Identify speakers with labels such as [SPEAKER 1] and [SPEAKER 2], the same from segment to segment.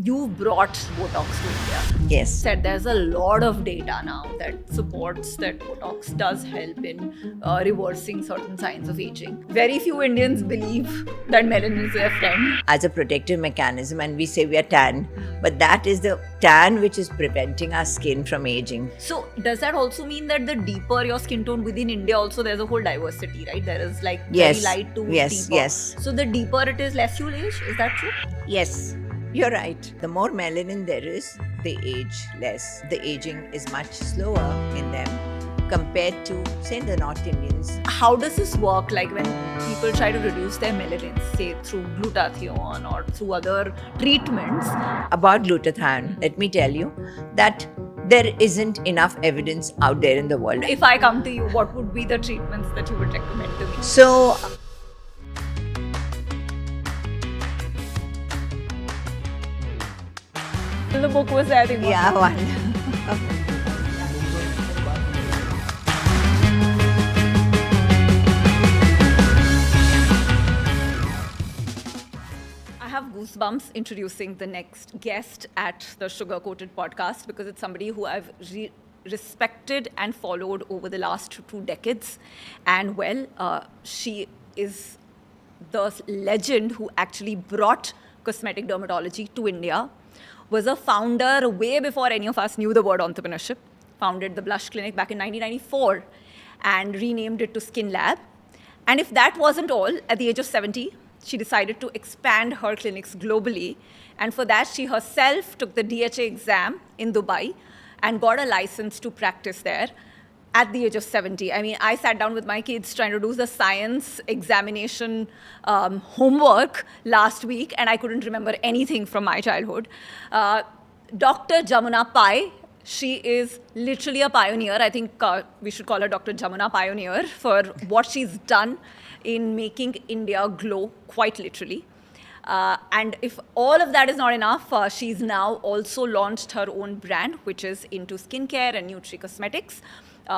[SPEAKER 1] you've brought Botox to India.
[SPEAKER 2] Yes.
[SPEAKER 1] Said there's a lot of data now that supports that Botox does help in reversing certain signs of aging. Very few Indians believe that melanin is their friend.
[SPEAKER 2] As a protective mechanism, and we say we are tan, but that is the tan which is preventing our skin from aging.
[SPEAKER 1] So does that also mean that the deeper your skin tone within India, also there's a whole diversity, right? There is like
[SPEAKER 2] Yes.
[SPEAKER 1] very light to
[SPEAKER 2] Yes,
[SPEAKER 1] deeper.
[SPEAKER 2] yes.
[SPEAKER 1] So the deeper it is, less you'll age. Is that true?
[SPEAKER 2] Yes, you're right. The more melanin there is, they age less. The aging is much slower in them compared to, say, the North Indians.
[SPEAKER 1] How does this work? Like when people try to reduce their melanin, say through glutathione or through other treatments.
[SPEAKER 2] About glutathione, let me tell you that there isn't enough evidence out there in the world.
[SPEAKER 1] If I come to you, what would be the treatments that you would recommend to me?
[SPEAKER 2] So,
[SPEAKER 1] The book was there, I think.
[SPEAKER 2] yeah, one.
[SPEAKER 1] I have goosebumps introducing the next guest at the Sugar Coated podcast because it's somebody who I've respected and followed over the last 2 decades. And she is the legend who actually brought cosmetic dermatology to India, was a founder way before any of us knew the word entrepreneurship, founded the Blush Clinic back in 1994 and renamed it to Skin Lab. And if that wasn't all, at the age of 70, she decided to expand her clinics globally. And for that, she herself took the DHA exam in Dubai and got a license to practice there at the age of 70. I mean, I sat down with my kids trying to do the science examination homework last week, and I couldn't remember anything from my childhood. Dr. Jamuna Pai, she is literally a pioneer. I think we should call her Dr. Jamuna Pioneer for what she's done in making India glow, quite literally. And if all of that is not enough, she's now also launched her own brand, which is into skincare and nutri-cosmetics.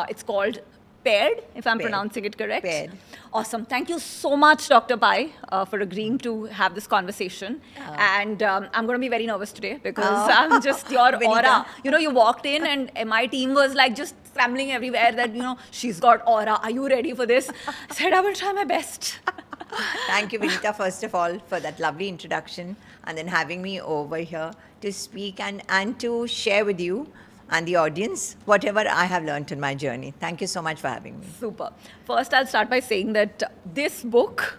[SPEAKER 1] It's called Paired, if I'm pronouncing it correct.
[SPEAKER 2] Paired.
[SPEAKER 1] Awesome. Thank you so much, Dr. Pai, for agreeing to have this conversation. And I'm going to be very nervous today because I'm just your aura. You know, you walked in and my team was like just scrambling everywhere that, you know, she's got aura. Are you ready for this? I said, I will try my best.
[SPEAKER 2] Thank you, Vinita, first of all, for that lovely introduction and then having me over here to speak and to share with you and the audience whatever I have learned in my journey. Thank you so much for having me.
[SPEAKER 1] Super. First, I'll start by saying that this book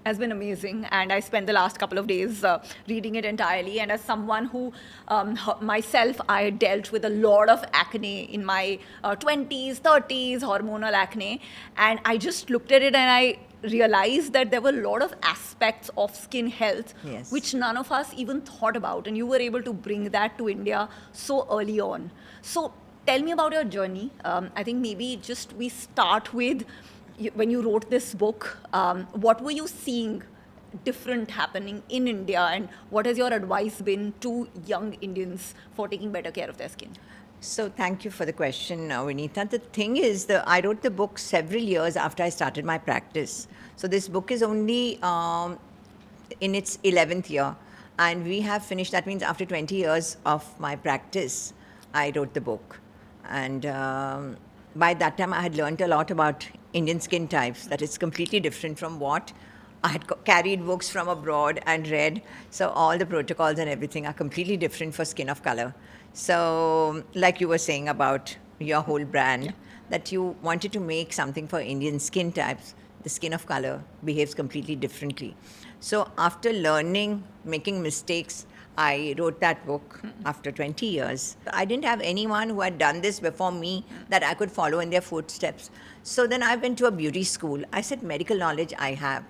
[SPEAKER 1] has been amazing, and I spent the last couple of days reading it entirely. And as someone who, myself, I dealt with a lot of acne in my 20s, 30s, hormonal acne, and I just looked at it and I realized that there were a lot of aspects of skin health
[SPEAKER 2] Yes.
[SPEAKER 1] which none of us even thought about, and you were able to bring that to India so early on. So tell me about your journey. I think maybe just we start with when you wrote this book, what were you seeing different happening in India, and what has your advice been to young Indians for taking better care of their skin?
[SPEAKER 2] So thank you for the question, Vinita. The thing is, I wrote the book several years after I started my practice. So this book is only in its 11th year, and we have finished. That means after 20 years of my practice, I wrote the book. And by that time, I had learned a lot about Indian skin types. That is completely different from what I had carried books from abroad and read. So all the protocols and everything are completely different for skin of color. So, like you were saying about your whole brand, that you wanted to make something for Indian skin types, the skin of color behaves completely differently. So, after learning, making mistakes, I wrote that book after 20 years. I didn't have anyone who had done this before me that I could follow in their footsteps. So then I went to a beauty school. I said, medical knowledge I have.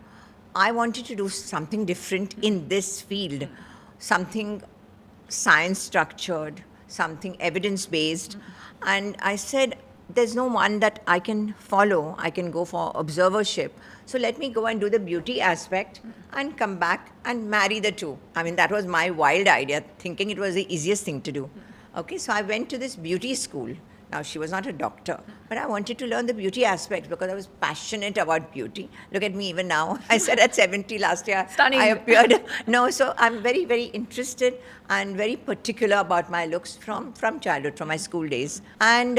[SPEAKER 2] I wanted to do something different in this field, something science structured, something evidence based. And I said, there's no one that I can follow. I can go for observership. So let me go and do the beauty aspect and come back and marry the two. I mean, that was my wild idea, thinking it was the easiest thing to do. Okay, so I went to this beauty school Now, she was not a doctor, but I wanted to learn the beauty aspect because I was passionate about beauty. Look at me even now. I said at 70 last year,
[SPEAKER 1] Stunning.
[SPEAKER 2] I appeared. No, so I'm very, very interested and very particular about my looks from childhood, from my school days. And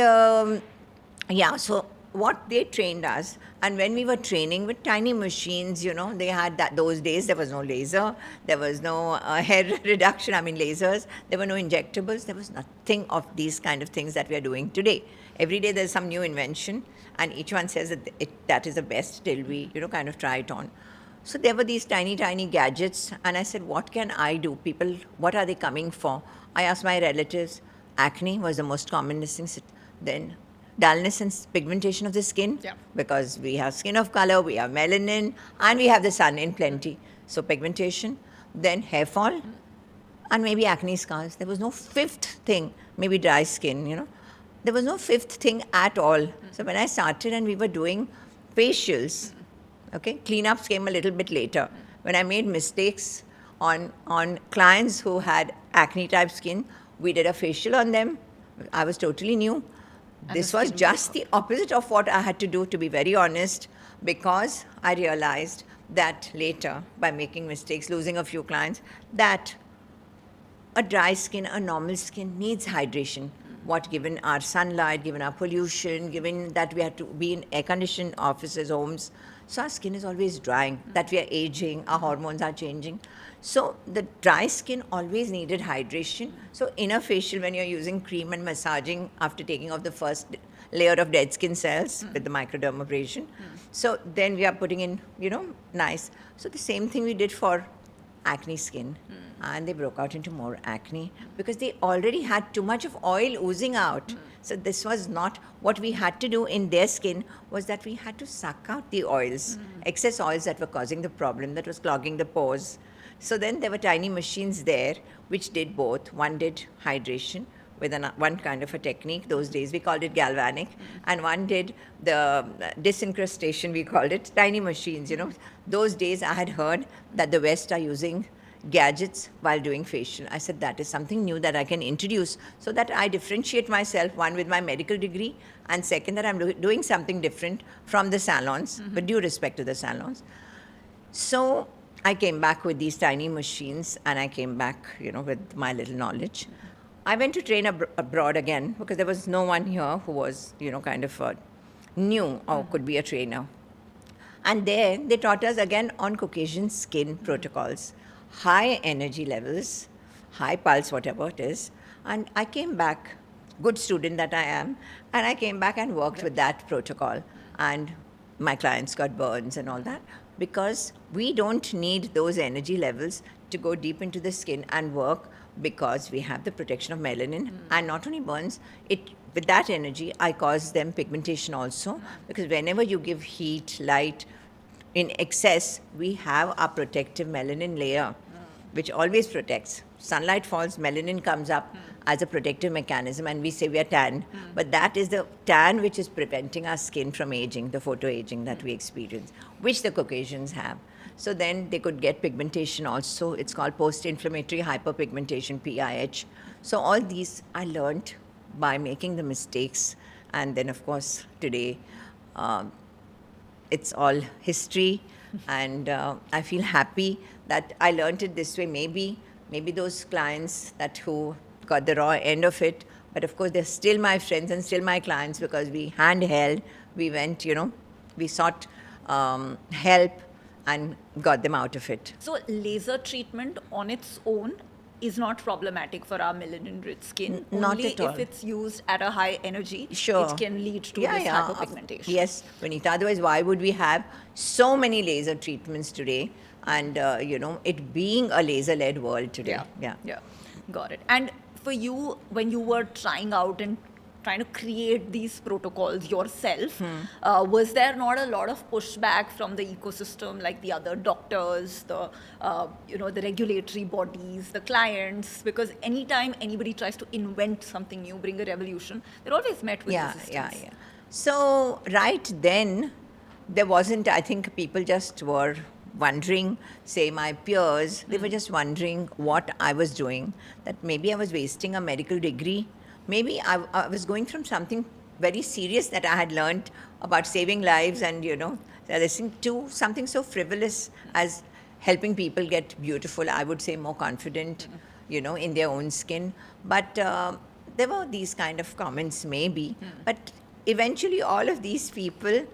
[SPEAKER 2] yeah, so what they trained us, and when we were training with tiny machines, they had that those days there was no laser, there was no hair reduction, lasers, there were no injectables, there was nothing of these kind of things that we are doing today. Every day there's some new invention, and each one says that that is the best till we, kind of try it on. So there were these tiny, tiny gadgets, and I said, what can I do? People, what are they coming for? I asked my relatives. Acne was the most common thing. Then dullness and pigmentation of the skin,
[SPEAKER 1] Yeah.
[SPEAKER 2] because we have skin of color, we have melanin, and we have the sun in plenty. So pigmentation, then hair fall, and maybe acne scars. There was no fifth thing, maybe dry skin, There was no fifth thing at all. So when I started and we were doing facials, okay, cleanups came a little bit later. When I made mistakes on clients who had acne type skin, we did a facial on them. I was totally new.
[SPEAKER 1] And
[SPEAKER 2] This
[SPEAKER 1] the
[SPEAKER 2] was
[SPEAKER 1] skin
[SPEAKER 2] just the opposite of what I had to do, to be very honest, because I realized that later, by making mistakes, losing a few clients, that a dry skin, a normal skin needs hydration. What, given our sunlight, given our pollution, given that we have to be in air-conditioned offices, homes, so our skin is always drying, that we are aging, our hormones are changing. So the dry skin always needed hydration. So in a facial, when you're using cream and massaging after taking off the first layer of dead skin cells with the microdermabrasion, so then we are putting in, nice. So the same thing we did for acne skin, and they broke out into more acne because they already had too much of oil oozing out. So this was not what we had to do in their skin, was that we had to suck out the oils, excess oils that were causing the problem, that was clogging the pores. So then there were tiny machines there which did both. One did hydration with one kind of a technique. Those days we called it galvanic, and one did the disincrustation, we called it, tiny machines. Those days I had heard that the West are using gadgets while doing facial. I said that is something new that I can introduce, so that I differentiate myself, one, with my medical degree, and second, that I'm doing something different from the salons, with due respect to the salons. So I came back with these tiny machines, and I came back, with my little knowledge. I went to train abroad again because there was no one here who was, kind of new or could be a trainer. And there they taught us again on Caucasian skin protocols, high energy levels, high pulse, whatever it is. And I came back, good student that I am, and I came back and worked with that protocol. And my clients got burns and all that, because we don't need those energy levels to go deep into the skin and work, because we have the protection of melanin. And not only burns, with that energy, I cause them pigmentation also, because whenever you give heat, light in excess, we have our protective melanin layer, which always protects. Sunlight falls, melanin comes up as a protective mechanism, and we say we are tan. But that is the tan which is preventing our skin from aging, the photoaging that we experience, which the Caucasians have. So then they could get pigmentation also. It's called post-inflammatory hyperpigmentation, PIH. So all these I learned by making the mistakes. And then, of course, today, it's all history. And I feel happy that I learned it this way. Maybe those clients who got the raw end of it, but of course, they're still my friends and still my clients, because we handheld, we went, we sought help and got them out of it.
[SPEAKER 1] So laser treatment on its own is not problematic for our melanin-rich skin.
[SPEAKER 2] Not
[SPEAKER 1] Only
[SPEAKER 2] at all.
[SPEAKER 1] if it's used at a high energy,
[SPEAKER 2] Sure.
[SPEAKER 1] it can lead to this hyperpigmentation.
[SPEAKER 2] Yes, Vanita. Otherwise, why would we have so many laser treatments today? And, it being a laser-led world today.
[SPEAKER 1] Yeah. Got it. And for you, when you were trying out and trying to create these protocols yourself, was there not a lot of pushback from the ecosystem, like the other doctors, the regulatory bodies, the clients? Because anytime anybody tries to invent something new, bring a revolution, they're always met with resistance.
[SPEAKER 2] Yeah. So right then, there wasn't. I think people just were wondering, say my peers, they were just wondering what I was doing, that maybe I was wasting a medical degree maybe I was going from something very serious that I had learned about saving lives and, listening to something so frivolous as helping people get beautiful, I would say more confident, in their own skin. But there were these kind of comments, maybe. But eventually, all of these people,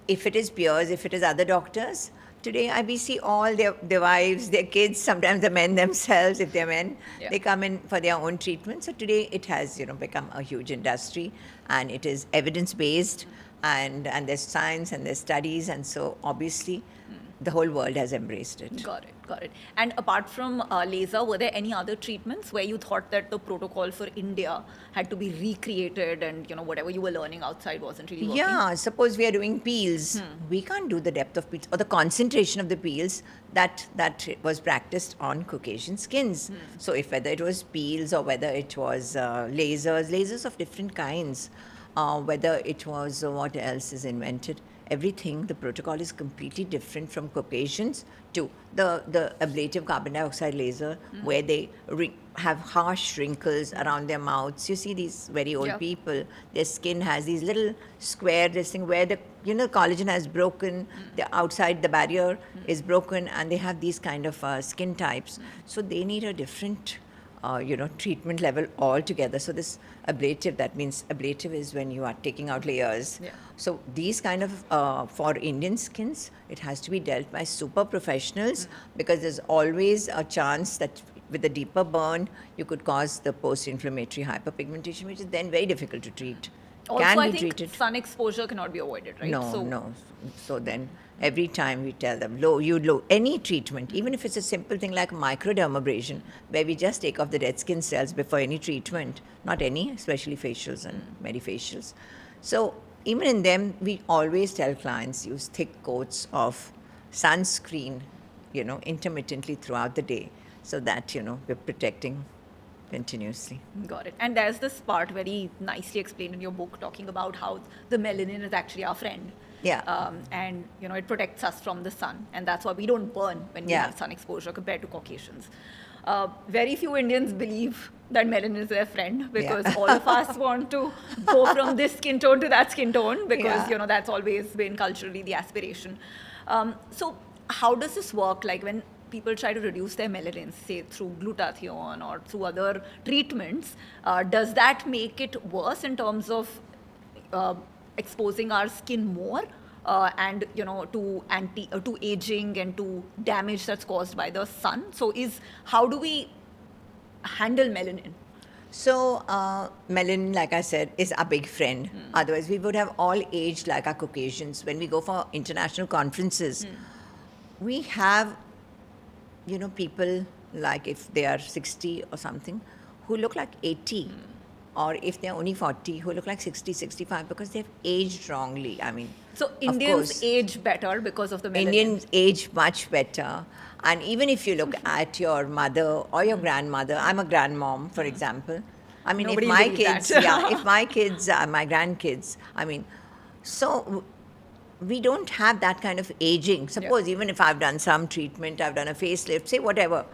[SPEAKER 2] if it is peers, if it is other doctors, today we see all their wives, their kids, sometimes the men themselves, if they're men,
[SPEAKER 1] Yeah.
[SPEAKER 2] they come in for their own treatment. So today it has, become a huge industry, and it is evidence-based, and there's science and there's studies, and so obviously the whole world has embraced it.
[SPEAKER 1] Got it, got it. And apart from laser, were there any other treatments where you thought that the protocol for India had to be recreated and, whatever you were learning outside wasn't really working?
[SPEAKER 2] Yeah, suppose we are doing peels. We can't do the depth of peels or the concentration of the peels that was practiced on Caucasian skins. So if whether it was peels or whether it was lasers of different kinds, whether it was what else is invented, everything, the protocol is completely different from Caucasians to the ablative carbon dioxide laser, where they have harsh wrinkles around their mouths. You see these very old
[SPEAKER 1] Yeah.
[SPEAKER 2] people, their skin has these little square, this thing where the collagen has broken, the outside the barrier is broken, and they have these kind of skin types. So they need a different treatment level altogether. So this ablative, that means ablative is when you are taking out layers.
[SPEAKER 1] Yeah.
[SPEAKER 2] So these kind of, for Indian skins, it has to be dealt by super professionals, because there's always a chance that with a deeper burn, you could cause the post-inflammatory hyperpigmentation, which is then very difficult to treat.
[SPEAKER 1] Also,
[SPEAKER 2] Can
[SPEAKER 1] I
[SPEAKER 2] be
[SPEAKER 1] think
[SPEAKER 2] treated.
[SPEAKER 1] sun exposure cannot be avoided, right?
[SPEAKER 2] No. So then every time we tell them, any treatment, even if it's a simple thing like microdermabrasion, where we just take off the dead skin cells before any treatment, not any, especially facials and medifacials. So even in them, we always tell clients use thick coats of sunscreen, intermittently throughout the day, so that, we're protecting continuously.
[SPEAKER 1] Got it. And there's this part very nicely explained in your book talking about how the melanin is actually our friend.
[SPEAKER 2] Yeah.
[SPEAKER 1] And, it protects us from the sun. And that's why we don't burn when we
[SPEAKER 2] Yeah.
[SPEAKER 1] have sun exposure compared to Caucasians. Very few Indians believe that melanin is their friend, because
[SPEAKER 2] Yeah.
[SPEAKER 1] all of us want to go from this skin tone to that skin tone, because,
[SPEAKER 2] Yeah.
[SPEAKER 1] that's always been culturally the aspiration. So how does this work? Like when people try to reduce their melanin, say through glutathione or through other treatments, does that make it worse in terms of exposing our skin more and to aging and to damage that's caused by the sun? So how do we handle melanin?
[SPEAKER 2] So, melanin, like I said, is our big friend. Otherwise, we would have all aged like our Caucasians. When we go for international conferences, we have, people like if they are 60 or something, who look like 80. Or if they're only 40, who look like 60, 65, because they've aged wrongly. I mean,
[SPEAKER 1] So
[SPEAKER 2] of
[SPEAKER 1] Indians
[SPEAKER 2] course,
[SPEAKER 1] age better because of the melanin.
[SPEAKER 2] Indians age much better. And even if you look at your mother or your grandmother, I'm a grandmom, for example. I mean,
[SPEAKER 1] Nobody
[SPEAKER 2] if my
[SPEAKER 1] believes
[SPEAKER 2] kids,
[SPEAKER 1] that.
[SPEAKER 2] if my kids are my grandkids, I mean, so we don't have that kind of aging. Suppose even if I've done some treatment, I've done a facelift, say whatever.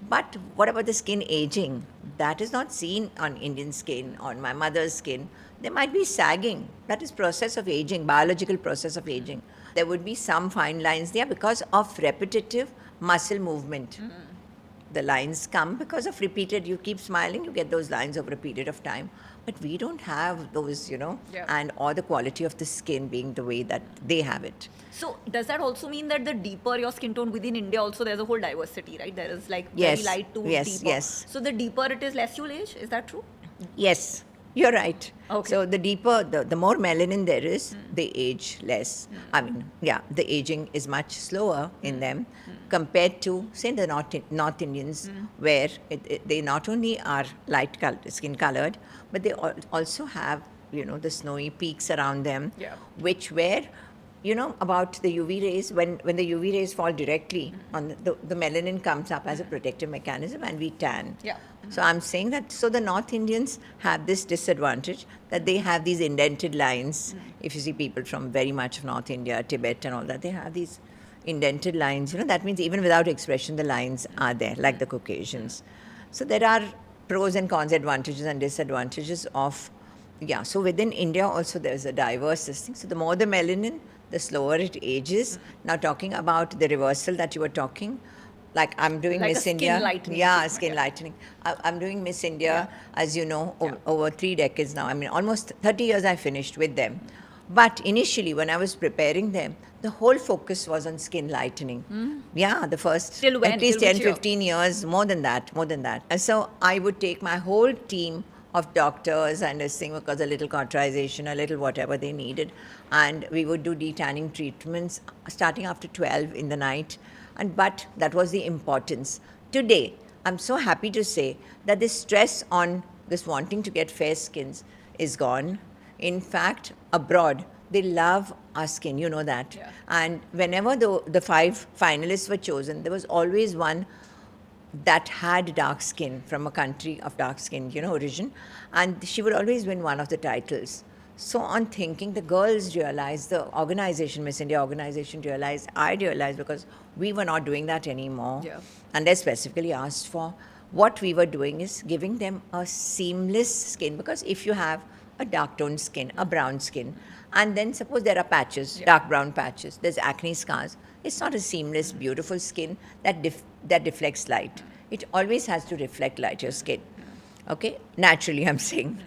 [SPEAKER 2] But what about the skin aging? That is not seen on Indian skin, on my mother's skin. There might be sagging. That is process of aging, biological process of aging. There would be some fine lines there because of repetitive muscle movement. The lines come because of repeated, you keep smiling, you get those lines over a period of time. But we don't have those, and or the quality of the skin being the way that they have it.
[SPEAKER 1] So does that also mean that the deeper your skin tone within India, also there's a whole diversity, right? There is like
[SPEAKER 2] Yes.
[SPEAKER 1] very light to
[SPEAKER 2] Yes,
[SPEAKER 1] deeper.
[SPEAKER 2] yes.
[SPEAKER 1] So the deeper it is, less you'll age. Is that true?
[SPEAKER 2] Yes, you're right.
[SPEAKER 1] Okay.
[SPEAKER 2] So the deeper, the more melanin there is, they age less. I mean, the aging is much slower in them compared to, say, the North Indians, where they not only are light skin colored, but they also have, the snowy peaks around them,
[SPEAKER 1] Yeah.
[SPEAKER 2] which where, about the UV rays, when the UV rays fall directly on the melanin comes up as a protective mechanism and we tan.
[SPEAKER 1] Yeah.
[SPEAKER 2] So I'm saying that, so the North Indians have this disadvantage that they have these indented lines. If you see people from very much of North India, Tibet and all that, they have these indented lines. That means even without expression, the lines are there, like the Caucasians. So there are pros and cons, advantages and disadvantages of, yeah. So within India also there's a diverse thing. So the more the melanin, the slower it ages. Now talking about the reversal that you were talking, like I'm doing
[SPEAKER 1] Like a
[SPEAKER 2] Miss
[SPEAKER 1] skin
[SPEAKER 2] India.
[SPEAKER 1] lightening
[SPEAKER 2] Yeah,
[SPEAKER 1] treatment,
[SPEAKER 2] skin
[SPEAKER 1] yeah.
[SPEAKER 2] lightening. I'm doing Miss India, as you know,
[SPEAKER 1] Yeah.
[SPEAKER 2] over 3 decades now. I mean, almost 30 years I finished with them. But initially, when I was preparing them, the whole focus was on skin lightening. Yeah, the first
[SPEAKER 1] Till when?
[SPEAKER 2] at least
[SPEAKER 1] Till
[SPEAKER 2] 10,
[SPEAKER 1] which year?
[SPEAKER 2] 15 years, more than that, more than that. And so I would take my whole team of doctors and this thing because a little cauterization, a little whatever they needed, and we would do detanning treatments starting after 12 in the night. And but that was the importance. Today, I'm so happy to say that this stress on this wanting to get fair skins is gone. In fact, abroad, they love our skin, you know that.
[SPEAKER 1] Yeah.
[SPEAKER 2] And whenever the 5 finalists were chosen, there was always one that had dark skin from a country of dark skin, origin. And she would always win one of the titles. So on thinking, the girls realized, the organization, Miss India organization realized, I realized, because we were not doing that anymore.
[SPEAKER 1] Yeah.
[SPEAKER 2] And they specifically asked for, what we were doing is giving them a seamless skin. Because if you have a dark toned skin, a brown skin, and then suppose there are patches, dark brown patches, there's acne scars, it's not a seamless, beautiful skin that deflects light. It always has to reflect light, your skin. Okay, naturally, I'm saying.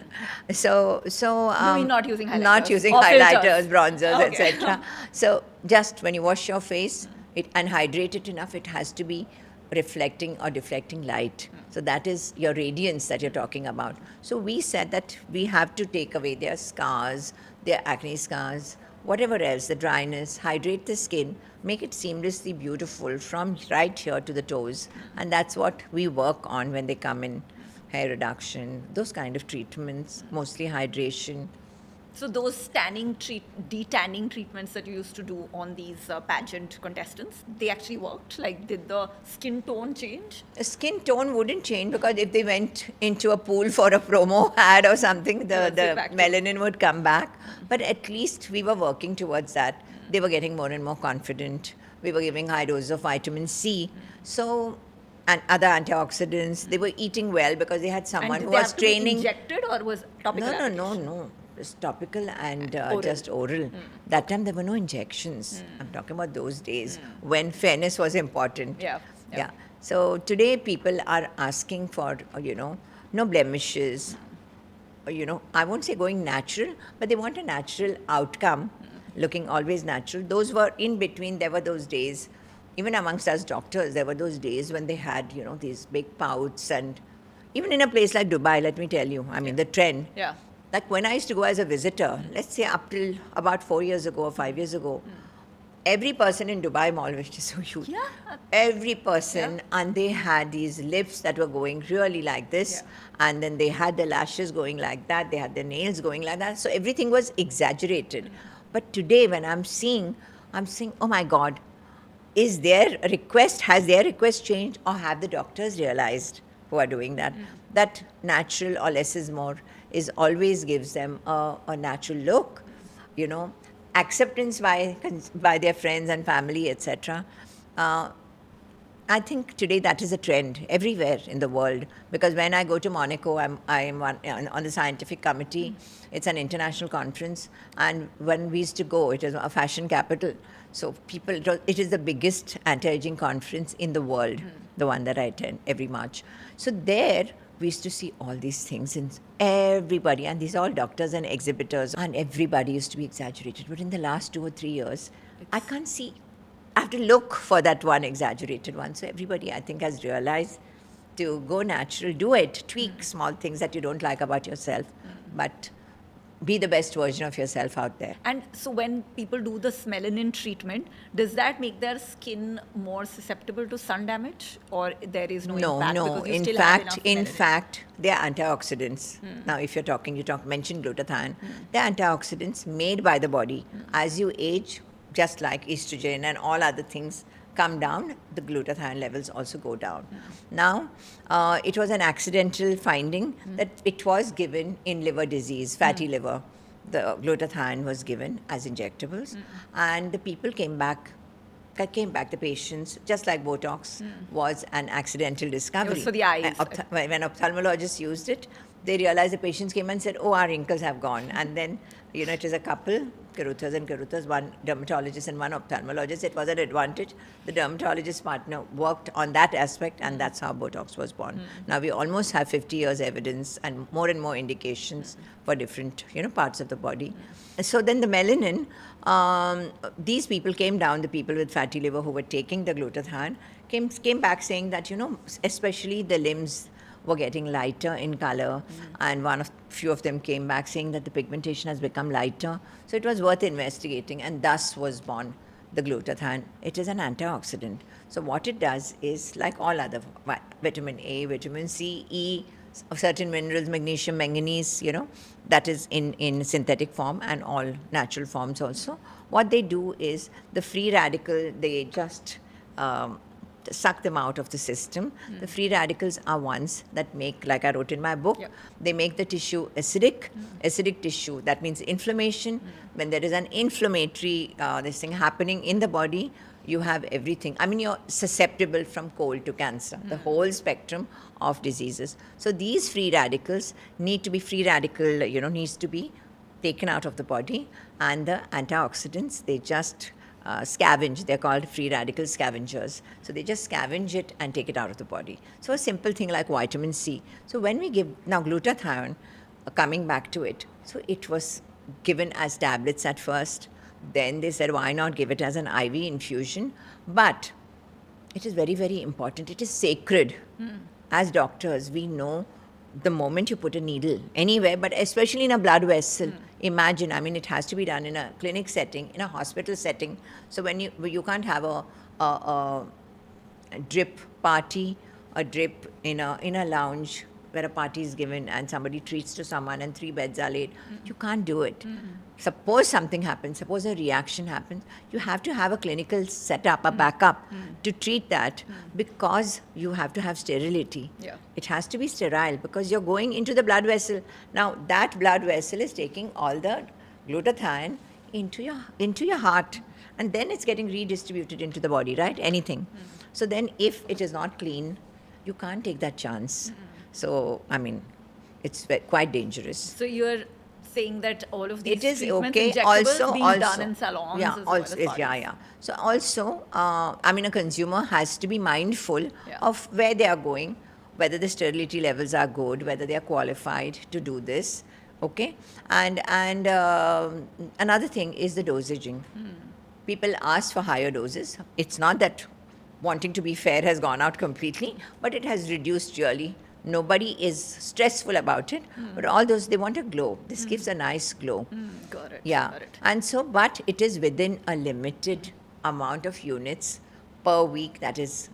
[SPEAKER 2] So
[SPEAKER 1] You mean not using highlighters?
[SPEAKER 2] not using
[SPEAKER 1] Or
[SPEAKER 2] highlighters,
[SPEAKER 1] filters?
[SPEAKER 2] bronzers,
[SPEAKER 1] Okay.
[SPEAKER 2] etc. So just when you wash your face and hydrate it enough, it has to be reflecting or deflecting light. So that is your radiance that you're talking about. So we said that we have to take away their scars, their acne scars, whatever else, the dryness, hydrate the skin, make it seamlessly beautiful from right here to the toes. And that's what we work on when they come in. Hair reduction, those kind of treatments, mostly hydration.
[SPEAKER 1] So those detanning treatments that you used to do on these pageant contestants, they actually worked? Like, did the skin tone change?
[SPEAKER 2] Skin tone wouldn't change because if they went into a pool for a promo ad or something,
[SPEAKER 1] That's it,
[SPEAKER 2] the
[SPEAKER 1] back to-
[SPEAKER 2] melanin would come back. But at least we were working towards that. They were getting more and more confident. We were giving high doses of vitamin C. So, and other antioxidants. They were eating well because they had someone
[SPEAKER 1] And
[SPEAKER 2] who
[SPEAKER 1] they
[SPEAKER 2] was
[SPEAKER 1] have to be
[SPEAKER 2] training.
[SPEAKER 1] injected or was topical?
[SPEAKER 2] No,
[SPEAKER 1] application?
[SPEAKER 2] it's topical and
[SPEAKER 1] Oral.
[SPEAKER 2] just oral. That time there were no injections. I'm talking about those days when fairness was important.
[SPEAKER 1] Yeah.
[SPEAKER 2] Yeah. So today people are asking for, no blemishes. I won't say going natural, but they want a natural outcome, looking always natural. Those were in between. There were those days, even amongst us doctors, there were those days when they had, these big pouts. And even in a place like Dubai, let me tell you, I mean, the trend.
[SPEAKER 1] Yeah.
[SPEAKER 2] Like when I used to go as a visitor, let's say up till about 4 years ago or 5 years ago, every person in Dubai Mall, which is so huge,
[SPEAKER 1] Yeah.
[SPEAKER 2] every person, and they had these lips that were going really like this, and then they had the lashes going like that, they had the nails going like that. So everything was exaggerated. But today, when I'm saying, oh my God, has their request changed, or have the doctors realized who are doing that? That natural or less is more is always gives them a natural look, acceptance by their friends and family, etc. I think today that is a trend everywhere in the world, because when I go to Monaco, I'm on the scientific committee. It's an international conference, and when we used to go, it is a fashion capital. So it is the biggest anti-aging conference in the world, the one that I attend every March. So there, we used to see all these things in everybody, and these are all doctors and exhibitors, and everybody used to be exaggerated. But in the last 2 or 3 years, I can't see. I have to look for that one exaggerated one. So everybody, I think, has realized to go natural, do it, tweak small things that you don't like about yourself, but be the best version of yourself out there.
[SPEAKER 1] And so when people do this melanin treatment, does that make their skin more susceptible to sun damage, or there is no impact?
[SPEAKER 2] No.
[SPEAKER 1] Because you still have enough
[SPEAKER 2] In
[SPEAKER 1] melanin?
[SPEAKER 2] fact, they are antioxidants. Now, if you mentioned glutathione. They're antioxidants made by the body. As you age, just like estrogen and all other things come down, the glutathione levels also go down. Now, it was an accidental finding that it was given in liver disease, fatty liver. The glutathione was given as injectables, and the people came back came back. The patients, just like Botox, was an accidental discovery.
[SPEAKER 1] for the eyes.
[SPEAKER 2] When ophthalmologists used it, they realized the patients came and said, "Oh, our wrinkles have gone." And then, it is a couple, Karuthas, one dermatologist and one ophthalmologist. It was an advantage. The dermatologist partner worked on that aspect, and that's how Botox was born. Now we almost have 50 years evidence and more indications for different, parts of the body. So then the melanin, these people came down, the people with fatty liver who were taking the glutathione, came back saying that, especially the limbs were getting lighter in color, and few of them came back saying that the pigmentation has become lighter. So it was worth investigating, and thus was born the glutathione. It is an antioxidant. So what it does is, like all other vitamin A, vitamin C, E, certain minerals, magnesium, manganese, that is in synthetic form and all natural forms also. What they do is the free radical, they just suck them out of the system. The free radicals are ones that make, like I wrote in my book, they make the tissue acidic. Acidic tissue, that means inflammation. When there is an inflammatory this thing happening in the body, you have everything. I mean, you're susceptible from cold to cancer, the whole spectrum of diseases. So these free radicals needs to be taken out of the body, and the antioxidants, they just scavenge. They're called free radical scavengers. So they just scavenge it and take it out of the body. So a simple thing like vitamin C. So when we give now glutathione, coming back to it, so it was given as tablets at first. Then they said, why not give it as an IV infusion? But it is very, very important. It is sacred. As doctors, we know the moment you put a needle anywhere, but especially in a blood vessel, imagine, I mean, it has to be done in a clinic setting, in a hospital setting. So when you can't have a drip party, a drip in a lounge where a party is given and somebody treats to someone and 3 beds are laid. You can't do it. Suppose something happens, suppose a reaction happens, you have to have a clinical setup, a backup to treat that, because you have to have sterility. It has to be sterile because you're going into the blood vessel. Now that blood vessel is taking all the glutathione into your heart, and then it's getting redistributed into the body, right? Anything. So then if it is not clean, you can't take that chance. So, I mean, it's quite dangerous.
[SPEAKER 1] So you're saying that all of these
[SPEAKER 2] it is
[SPEAKER 1] treatments,
[SPEAKER 2] okay.
[SPEAKER 1] injectables being done in salons
[SPEAKER 2] Yeah,
[SPEAKER 1] as well as parties.
[SPEAKER 2] So also, I mean, a consumer has to be mindful of where they are going, whether the sterility levels are good, whether they are qualified to do this. Okay, and another thing is the dosaging. People ask for higher doses. It's not that wanting to be fair has gone out completely, but it has reduced really. Nobody is stressful about it, but all those, they want a glow. This gives a nice glow.
[SPEAKER 1] Got it.
[SPEAKER 2] Yeah.
[SPEAKER 1] Got it.
[SPEAKER 2] And so, but it is within a limited amount of units per week that is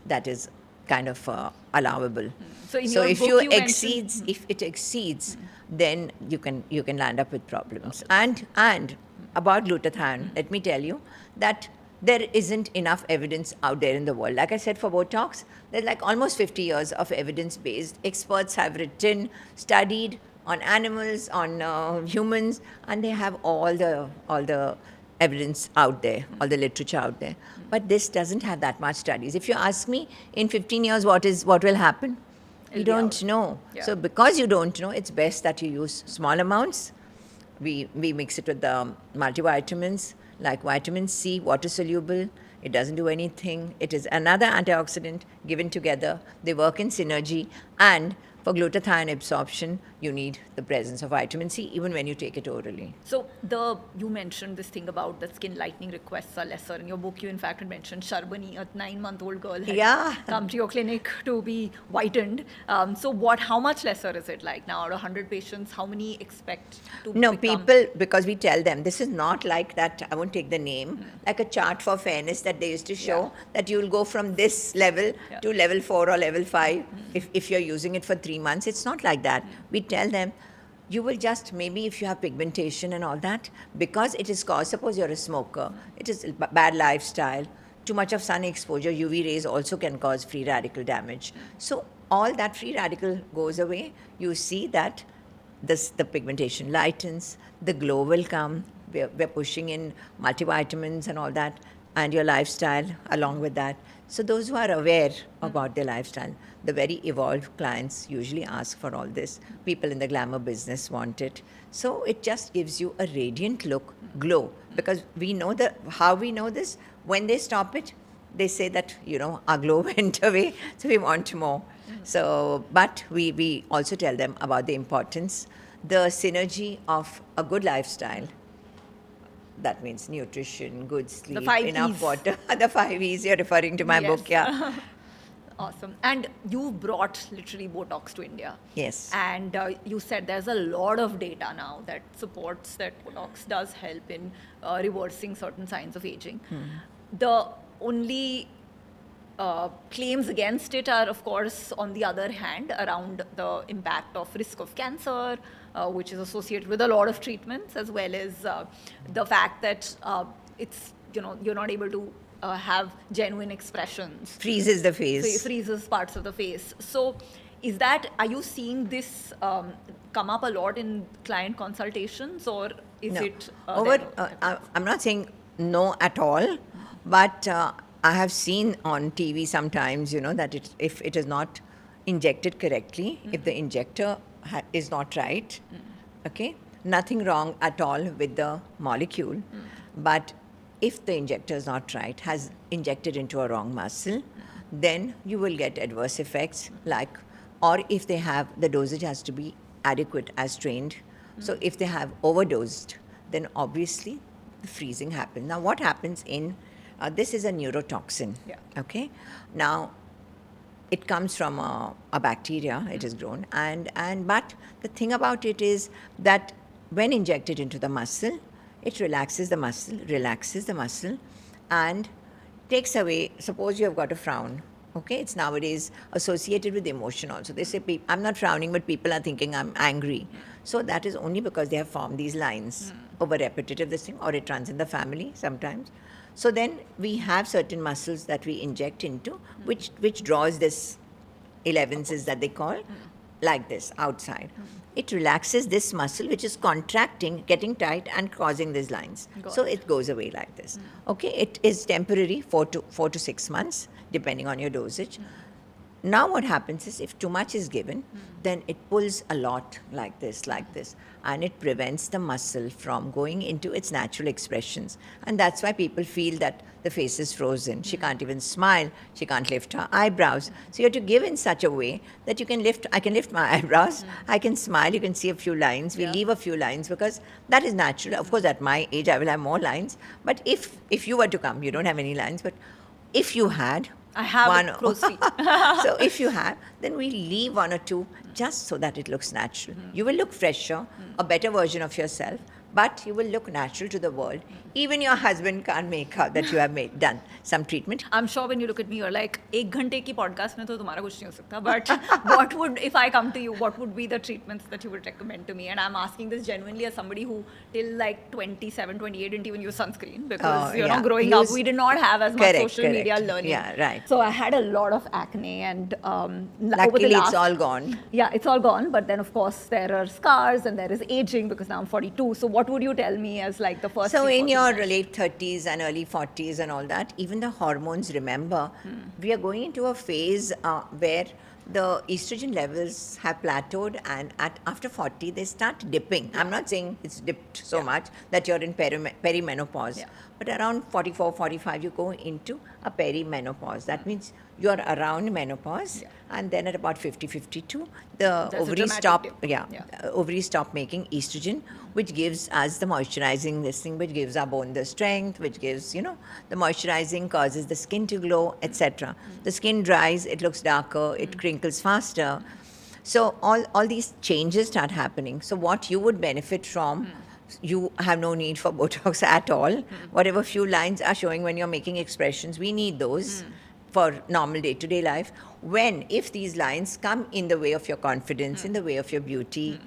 [SPEAKER 2] kind of allowable.
[SPEAKER 1] So in
[SPEAKER 2] So
[SPEAKER 1] your
[SPEAKER 2] if
[SPEAKER 1] book
[SPEAKER 2] you
[SPEAKER 1] you
[SPEAKER 2] exceeds, if it exceeds, then you can land up with problems. And about glutathione, let me tell you that there isn't enough evidence out there in the world. Like I said, for Botox, there's like almost 50 years of evidence-based. Experts have written, studied on animals, on humans, and they have all the evidence out there, all the literature out there. But this doesn't have that much studies. If you ask me, in 15 years, what will happen? You don't know.
[SPEAKER 1] Yeah.
[SPEAKER 2] So because you don't know, it's best that you use small amounts. We mix it with the multivitamins, like vitamin C, water soluble. It doesn't do anything. It is another antioxidant given together. They work in synergy. And for glutathione absorption, you need the presence of vitamin C even when you take it orally.
[SPEAKER 1] So you mentioned this thing about the skin lightening requests are lesser. In your book, you in fact had mentioned Sharbani, a 9-month-old girl, had come to your clinic to be whitened. So how much lesser is it like now? Out of 100 patients, how many expect to
[SPEAKER 2] No,
[SPEAKER 1] become?
[SPEAKER 2] people, because we tell them, this is not like that, I won't take the name, like a chart for fairness that they used to show, that you will go from this level to level 4 or level 5 if you're using it for 3 months. It's not like that. We tell them, you will just, maybe if you have pigmentation and all that, because it is caused, suppose you're a smoker, it is a bad lifestyle, too much of sun exposure, UV rays also can cause free radical damage. So all that free radical goes away. You see that the pigmentation lightens, the glow will come. We're pushing in multivitamins and all that. and your lifestyle along with that. So those who are aware about their lifestyle, the very evolved clients usually ask for all this. People in the glamour business want it. So it just gives you a radiant look, glow. Because we know that how we know this, when they stop it, they say that, our glow went away, so we want more. So, but we also tell them about the importance, the synergy of a good lifestyle. That means nutrition, good sleep,
[SPEAKER 1] 5
[SPEAKER 2] enough
[SPEAKER 1] E's.
[SPEAKER 2] water. The 5 E's, you're referring to my book, yeah.
[SPEAKER 1] Awesome. And you brought literally Botox to India.
[SPEAKER 2] Yes.
[SPEAKER 1] And you said there's a lot of data now that supports that Botox does help in reversing certain signs of aging. The only claims against it are, of course, on the other hand, around the impact of risk of cancer, which is associated with a lot of treatments, as well as the fact that it's, you're not able to have genuine expressions.
[SPEAKER 2] Freezes the face.
[SPEAKER 1] Freezes parts of the face. So, are you seeing this come up a lot in client consultations, or is
[SPEAKER 2] No.
[SPEAKER 1] it
[SPEAKER 2] I'm not saying no at all, but I have seen on TV sometimes, that if it is not injected correctly, if the injector is not right, okay, nothing wrong at all with the molecule, but if the injector is not right, has injected into a wrong muscle, then you will get adverse effects or if they have, the dosage has to be adequate as trained. So if they have overdosed, then obviously the freezing happens. Now what happens this is a neurotoxin, okay? Now, it comes from a bacteria, it is grown, but the thing about it is that when injected into the muscle, it relaxes the muscle, and takes away, suppose you have got a frown, okay? It's nowadays associated with emotion also. They say, I'm not frowning, but people are thinking I'm angry. So that is only because they have formed these lines over repetitive this thing, or it runs in the family sometimes. So then we have certain muscles that we inject into, which draws this 11s that they call, like this, outside. It relaxes this muscle, which is contracting, getting tight, and causing these lines. So it goes away like this. Okay, it is temporary, 4 to 6 months, depending on your dosage. Now what happens is, if too much is given, then it pulls a lot like this, and it prevents the muscle from going into its natural expressions. And that's why people feel that the face is frozen. She can't even smile. She can't lift her eyebrows. So you have to give in such a way that I can lift my eyebrows, I can smile, you can see a few lines. We leave a few lines because that is natural. Of course, at my age, I will have more lines. But if you were to come, you don't have any lines, but if you had,
[SPEAKER 1] I have close feet.
[SPEAKER 2] So if you have, then we leave 1 or 2 just so that it looks natural. You will look fresher, a better version of yourself, but you will look natural to the world. Even your husband can't make out that you have done some treatment.
[SPEAKER 1] I'm sure when you look at me, you're like, 1 घंटे की podcast में तो तुम्हारा कुछ नहीं हो सकता. But if I come to you, what would be the treatments that you would recommend to me? And I'm asking this genuinely as somebody who till like 27, 28 didn't even use sunscreen because, growing up, we did not have as much social media learning.
[SPEAKER 2] Yeah, right.
[SPEAKER 1] So I had a lot of acne and
[SPEAKER 2] luckily it's all gone.
[SPEAKER 1] Yeah, it's all gone. But then, of course, there are scars and there is aging because now I'm 42. So what would you tell me as like the first?
[SPEAKER 2] So in your late 30s and early 40s and all that, even the hormones, remember, we are going into a phase where the estrogen levels have plateaued, and after 40 they start dipping. I'm not saying it's dipped so much that you're in perimenopause, but around 44, 45 you go into a perimenopause. That means you're around menopause, and then at about 50, 52, the ovaries stop. Ovaries stop making estrogen, which gives us the moisturizing this thing, which gives our bone the strength, which gives, the moisturizing causes the skin to glow, etc. The skin dries, it looks darker, it crinkles faster. So all these changes start happening. So what you would benefit from, you have no need for Botox at all. Whatever few lines are showing when you're making expressions, we need those for normal day-to-day life. If these lines come in the way of your confidence, in the way of your beauty,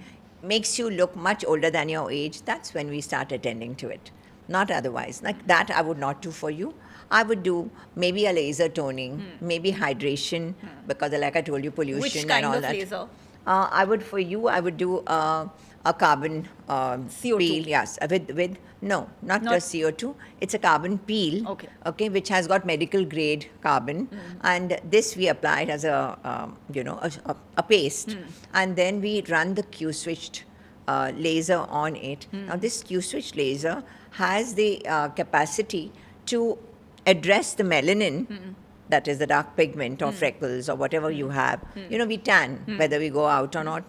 [SPEAKER 2] makes you look much older than your age, that's when we start attending to it. Not otherwise. Like that I would not do for you. I would do maybe a laser toning, maybe hydration, because like I told you, pollution
[SPEAKER 1] Which
[SPEAKER 2] and
[SPEAKER 1] kind
[SPEAKER 2] all
[SPEAKER 1] of
[SPEAKER 2] that.
[SPEAKER 1] laser?
[SPEAKER 2] I would, for you, I would do a carbon
[SPEAKER 1] CO2.
[SPEAKER 2] peel. Yes, with no, not
[SPEAKER 1] Not-
[SPEAKER 2] just CO2. It's a carbon peel.
[SPEAKER 1] Okay.
[SPEAKER 2] Okay, which has got medical grade carbon, and this we applied as a a paste, and then we run the Q switched laser on it. Now this Q switched laser has the capacity to address the melanin, that is the dark pigment or freckles or whatever you have. You know, we tan whether we go out or not.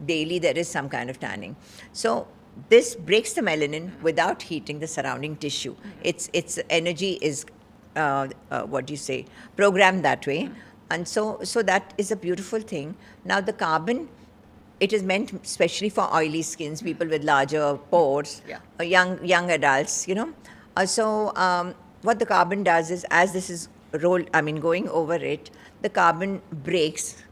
[SPEAKER 2] Daily there is some kind of tanning. So this breaks the melanin without heating the surrounding tissue. Its energy is what do you say, programmed that way, and so that is a beautiful thing. Now the carbon, it is meant especially for oily skins, people with larger pores,
[SPEAKER 1] Yeah.
[SPEAKER 2] young adults, you know. What the carbon does is, as this is going over it, the carbon breaks,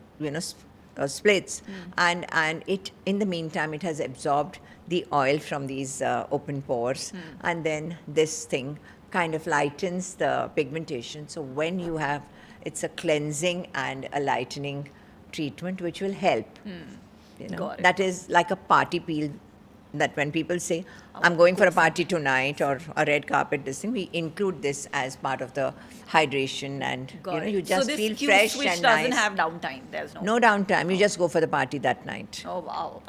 [SPEAKER 2] splits, and it, in the meantime, it has absorbed the oil from these open pores, and then this thing kind of lightens the pigmentation. So when you have, it's a cleansing and a lightening treatment which will help.
[SPEAKER 1] Got it.
[SPEAKER 2] That is like a party peel, that when people say, I'm going for a party tonight or a red carpet, this thing, we include this as part of the hydration, and
[SPEAKER 1] Got it.
[SPEAKER 2] you just
[SPEAKER 1] so this
[SPEAKER 2] feel
[SPEAKER 1] Q
[SPEAKER 2] fresh
[SPEAKER 1] switch
[SPEAKER 2] and
[SPEAKER 1] doesn't
[SPEAKER 2] nice.
[SPEAKER 1] have downtime. There's no.
[SPEAKER 2] No downtime. You just go for the party that night.
[SPEAKER 1] Oh, wow.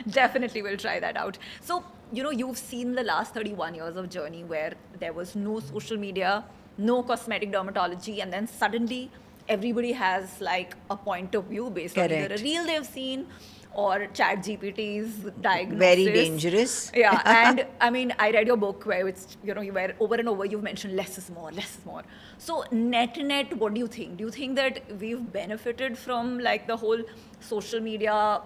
[SPEAKER 1] Definitely will try that out. So, you've seen the last 31 years of journey where there was no social media, no cosmetic dermatology, and then suddenly everybody has like a point of view based on either a
[SPEAKER 2] Correct.
[SPEAKER 1] reel they've seen or chat GPT's diagnosis.
[SPEAKER 2] Very dangerous.
[SPEAKER 1] Yeah, and I mean, I read your book where it's, where over and over you've mentioned less is more, less is more. So net, what do you think? Do you think that we've benefited from like the whole social media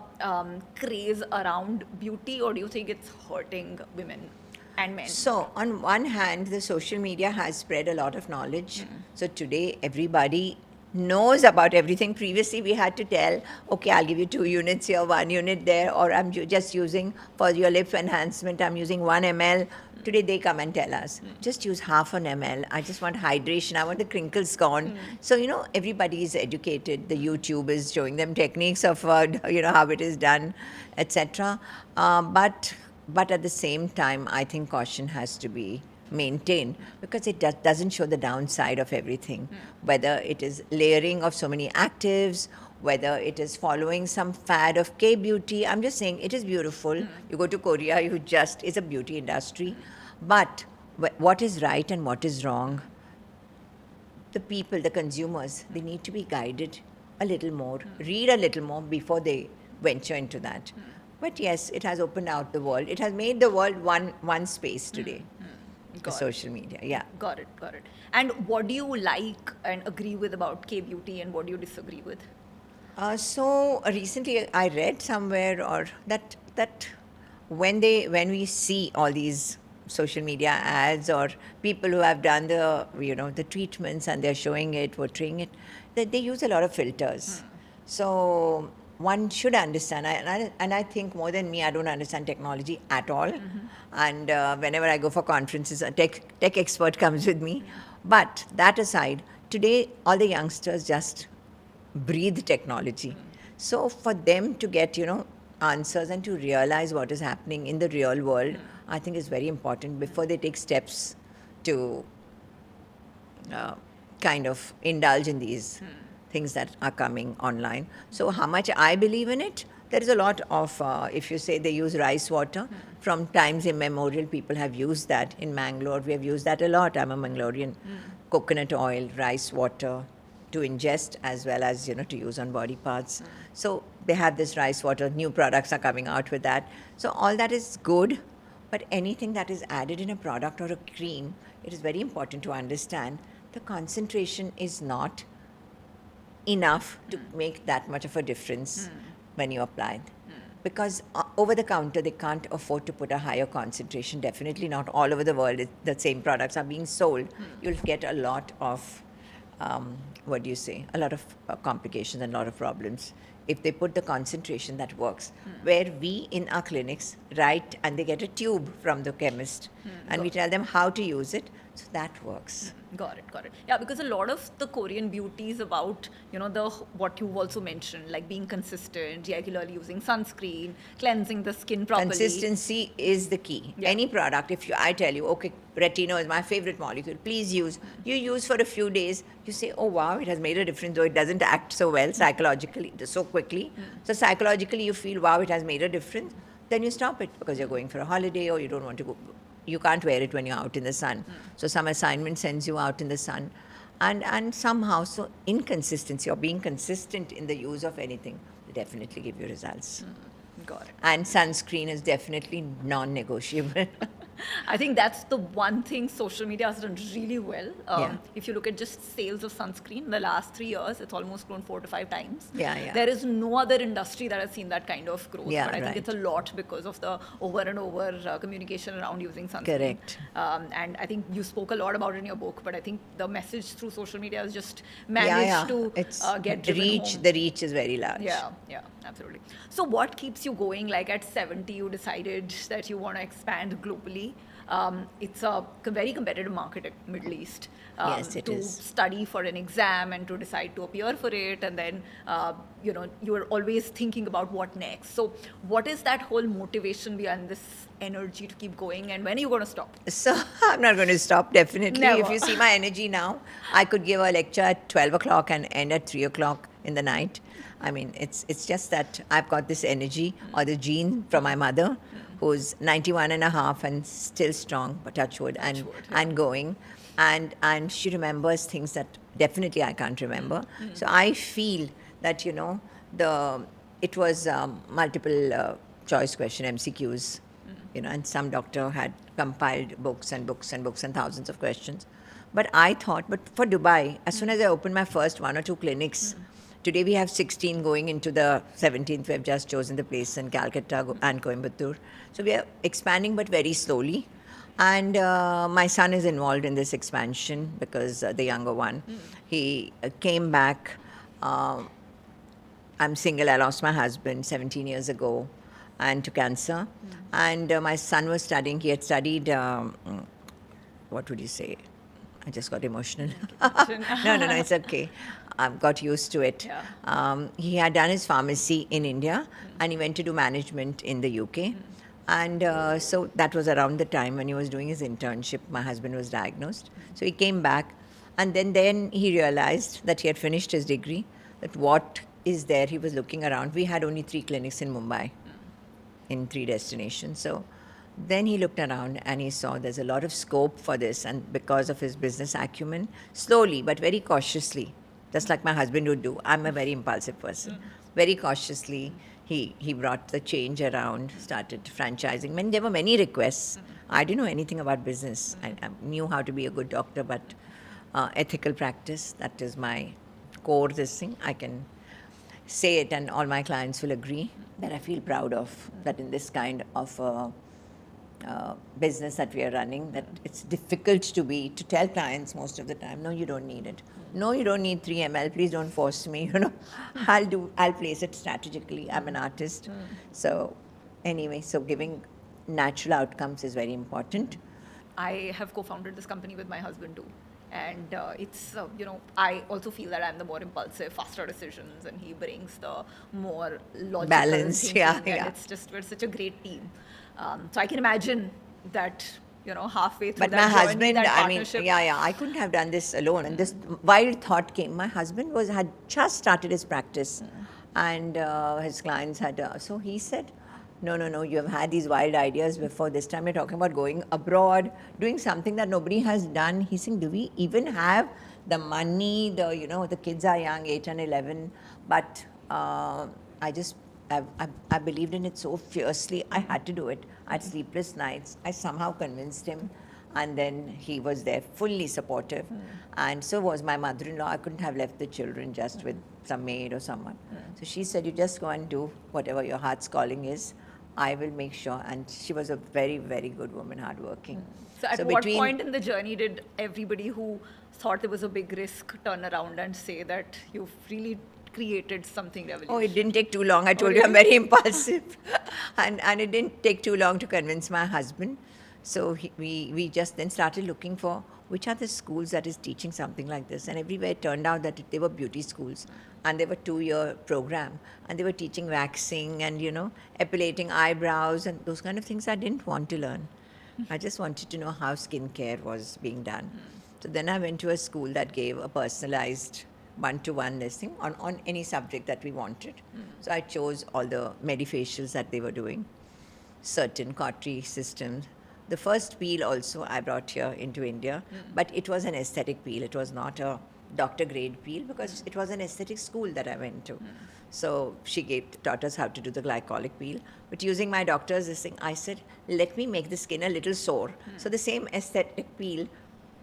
[SPEAKER 1] craze around beauty, or do you think it's hurting women and men?
[SPEAKER 2] So, on one hand, the social media has spread a lot of knowledge. So, today, everybody knows about everything. Previously, we had to tell, okay, I'll give you 2 units here, 1 unit there, or I'm just using for your lip enhancement, I'm using 1 ml. Today, they come and tell us, just use half an ml. I just want hydration. I want the crinkles gone. So, everybody is educated. The YouTube is showing them techniques of, how it is done, etc. But at the same time, I think caution has to be maintained, because it doesn't show the downside of everything, whether it is layering of so many actives, whether it is following some fad of K-beauty. I'm just saying it is beautiful. You go to Korea, it's a beauty industry. But what is right and what is wrong, the people, the consumers, they need to be guided a little more, read a little more before they venture into that. But yes, it has opened out the world. It has made the world one space today. The
[SPEAKER 1] Got it.
[SPEAKER 2] social media, yeah.
[SPEAKER 1] Got it. And what do you like and agree with about K-beauty, and what do you disagree with?
[SPEAKER 2] Recently I read somewhere, or that when we see all these social media ads, or people who have done the treatments, and they're showing it, portraying it, that they use a lot of filters. So one should understand, and I think more than me, I don't understand technology at all. And whenever I go for conferences, a tech expert comes with me. But that aside, today all the youngsters just breathe technology. So for them to get, answers and to realize what is happening in the real world, I think is very important before they take steps to kind of indulge in these things that are coming online. So how much I believe in it, there is a lot of, if you say they use rice water, from times immemorial, people have used that. In Mangalore, we have used that a lot. I'm a Mangalorean. Coconut oil, rice water, to ingest as well as, to use on body parts. So they have this rice water, new products are coming out with that. So all that is good, but anything that is added in a product or a cream, it is very important to understand the concentration is not enough to make that much of a difference when you apply it. Because over the counter, they can't afford to put a higher concentration. Definitely not all over the world, the same products are being sold. You'll get a lot of, a lot of complications and a lot of problems. If they put the concentration that works, where we in our clinics write, and they get a tube from the chemist, and we tell them how to use it, so that works.
[SPEAKER 1] Got it, got it. Yeah, because a lot of the Korean beauty is about, the what you've also mentioned, like being consistent, regularly using sunscreen, cleansing the skin properly.
[SPEAKER 2] Consistency is the key.
[SPEAKER 1] Yeah.
[SPEAKER 2] Any product, if I tell you, okay, Retino is my favorite molecule, please use. You use for a few days, you say, oh wow, it has made a difference, though it doesn't act so well psychologically, so quickly. So psychologically, you feel, wow, it has made a difference. Then you stop it because you're going for a holiday or you don't want to go. You can't wear it when you're out in the sun. So some assignment sends you out in the sun. And somehow, so inconsistency or being consistent in the use of anything will definitely give you results.
[SPEAKER 1] Got it.
[SPEAKER 2] And sunscreen is definitely non-negotiable.
[SPEAKER 1] I think that's the one thing social media has done really well.
[SPEAKER 2] Yeah.
[SPEAKER 1] If you look at just sales of sunscreen, in the last 3 years, it's almost grown 4 to 5 times.
[SPEAKER 2] Yeah.
[SPEAKER 1] There is no other industry that has seen that kind of growth.
[SPEAKER 2] Yeah,
[SPEAKER 1] but I think
[SPEAKER 2] right.
[SPEAKER 1] it's a lot because of the over and over communication around using sunscreen.
[SPEAKER 2] Correct.
[SPEAKER 1] And I think you spoke a lot about it in your book, but I think the message through social media has just managed to get driven
[SPEAKER 2] reach.
[SPEAKER 1] home.
[SPEAKER 2] The reach is very large.
[SPEAKER 1] Yeah, absolutely. So what keeps you going? Like at 70, you decided that you want to expand globally. It's a very competitive market at Middle East.
[SPEAKER 2] Yes, it
[SPEAKER 1] to
[SPEAKER 2] is.
[SPEAKER 1] study for an exam and to decide to appear for it, and then you are always thinking about what next. So what is that whole motivation behind this energy to keep going, and when are you going to stop?
[SPEAKER 2] So I'm not going to stop, definitely.
[SPEAKER 1] Never.
[SPEAKER 2] If you see my energy now, I could give a lecture at 12 o'clock and end at 3 o'clock in the night. I mean, it's just that I've got this energy or the gene from my mother, who's 91 and a half and still strong, but touch wood, and going. And she remembers things that definitely I can't remember. So I feel that, it was multiple choice question, MCQs, and some doctor had compiled books and books and books and thousands of questions. But I thought, but for Dubai, as soon as I opened my first 1 or 2 clinics, today we have 16 going into the 17th. We have just chosen the place in Calcutta and Coimbatore. So we are expanding, but very slowly. And my son is involved in this expansion because the younger one, he came back. I'm single. I lost my husband 17 years ago and to cancer. And my son was studying. He had studied, what would you say? I just got emotional. No, it's okay. I've got used to it.
[SPEAKER 1] Yeah.
[SPEAKER 2] He had done his pharmacy in India and he went to do management in the UK. And so that was around the time when he was doing his internship. My husband was diagnosed. So he came back and then he realized that he had finished his degree, that what is there, he was looking around. We had only 3 clinics in Mumbai in 3 destinations. So then he looked around and he saw there's a lot of scope for this, and because of his business acumen, slowly but very cautiously, just like my husband would do. I'm a very impulsive person. Very cautiously, he brought the change around, started franchising. There were many requests. I didn't know anything about business. I knew how to be a good doctor, but ethical practice, that is my core this thing. I can say it and all my clients will agree that I feel proud of, that in this kind of business that we are running, that it's difficult to tell clients most of the time, no, you don't need it. No, you don't need 3 ml. Please don't force me. I'll place it strategically. I'm an artist. So anyway, so giving natural outcomes is very important.
[SPEAKER 1] I have co-founded this company with my husband too. And it's, I also feel that I'm the more impulsive, faster decisions, and he brings the more logical
[SPEAKER 2] balance.
[SPEAKER 1] thinking.
[SPEAKER 2] Yeah.
[SPEAKER 1] It's just, we're such a great team. So I can imagine that, halfway through
[SPEAKER 2] But
[SPEAKER 1] that
[SPEAKER 2] my
[SPEAKER 1] journey,
[SPEAKER 2] husband,
[SPEAKER 1] that
[SPEAKER 2] I mean,
[SPEAKER 1] partnership.
[SPEAKER 2] I couldn't have done this alone. And this wild thought came. My husband had just started his practice, and his clients had. So he said, no, you have had these wild ideas before. This time you're talking about going abroad, doing something that nobody has done. He's saying, do we even have the money? The kids are young, 8 and 11. But I believed in it so fiercely. I had to do it. I had sleepless nights. I somehow convinced him. And then he was there, fully supportive. And so was my mother-in-law. I couldn't have left the children just with some maid or someone. So she said, you just go and do whatever your heart's calling is. I will make sure. And she was a very, very good woman, hardworking.
[SPEAKER 1] So at what point in the journey did everybody who thought there was a big risk turn around and say that you've really created something revolutionary?
[SPEAKER 2] Oh, it didn't take too long. I told you I'm very impulsive. and it didn't take too long to convince my husband. So we just then started looking for which are the schools that is teaching something like this? And everywhere it turned out that they were beauty schools, and they were 2-year program, and they were teaching waxing and, epilating eyebrows and those kind of things I didn't want to learn. I just wanted to know how skincare was being done. So then I went to a school that gave a personalized one-to-one lesson on any subject that we wanted. So I chose all the medifacials that they were doing, certain cautery systems. The first peel also I brought here into India, but it was an aesthetic peel. It was not a doctor grade peel because it was an aesthetic school that I went to. So she taught us how to do the glycolic peel. But using my doctor's this thing, I said, let me make the skin a little sore. So the same aesthetic peel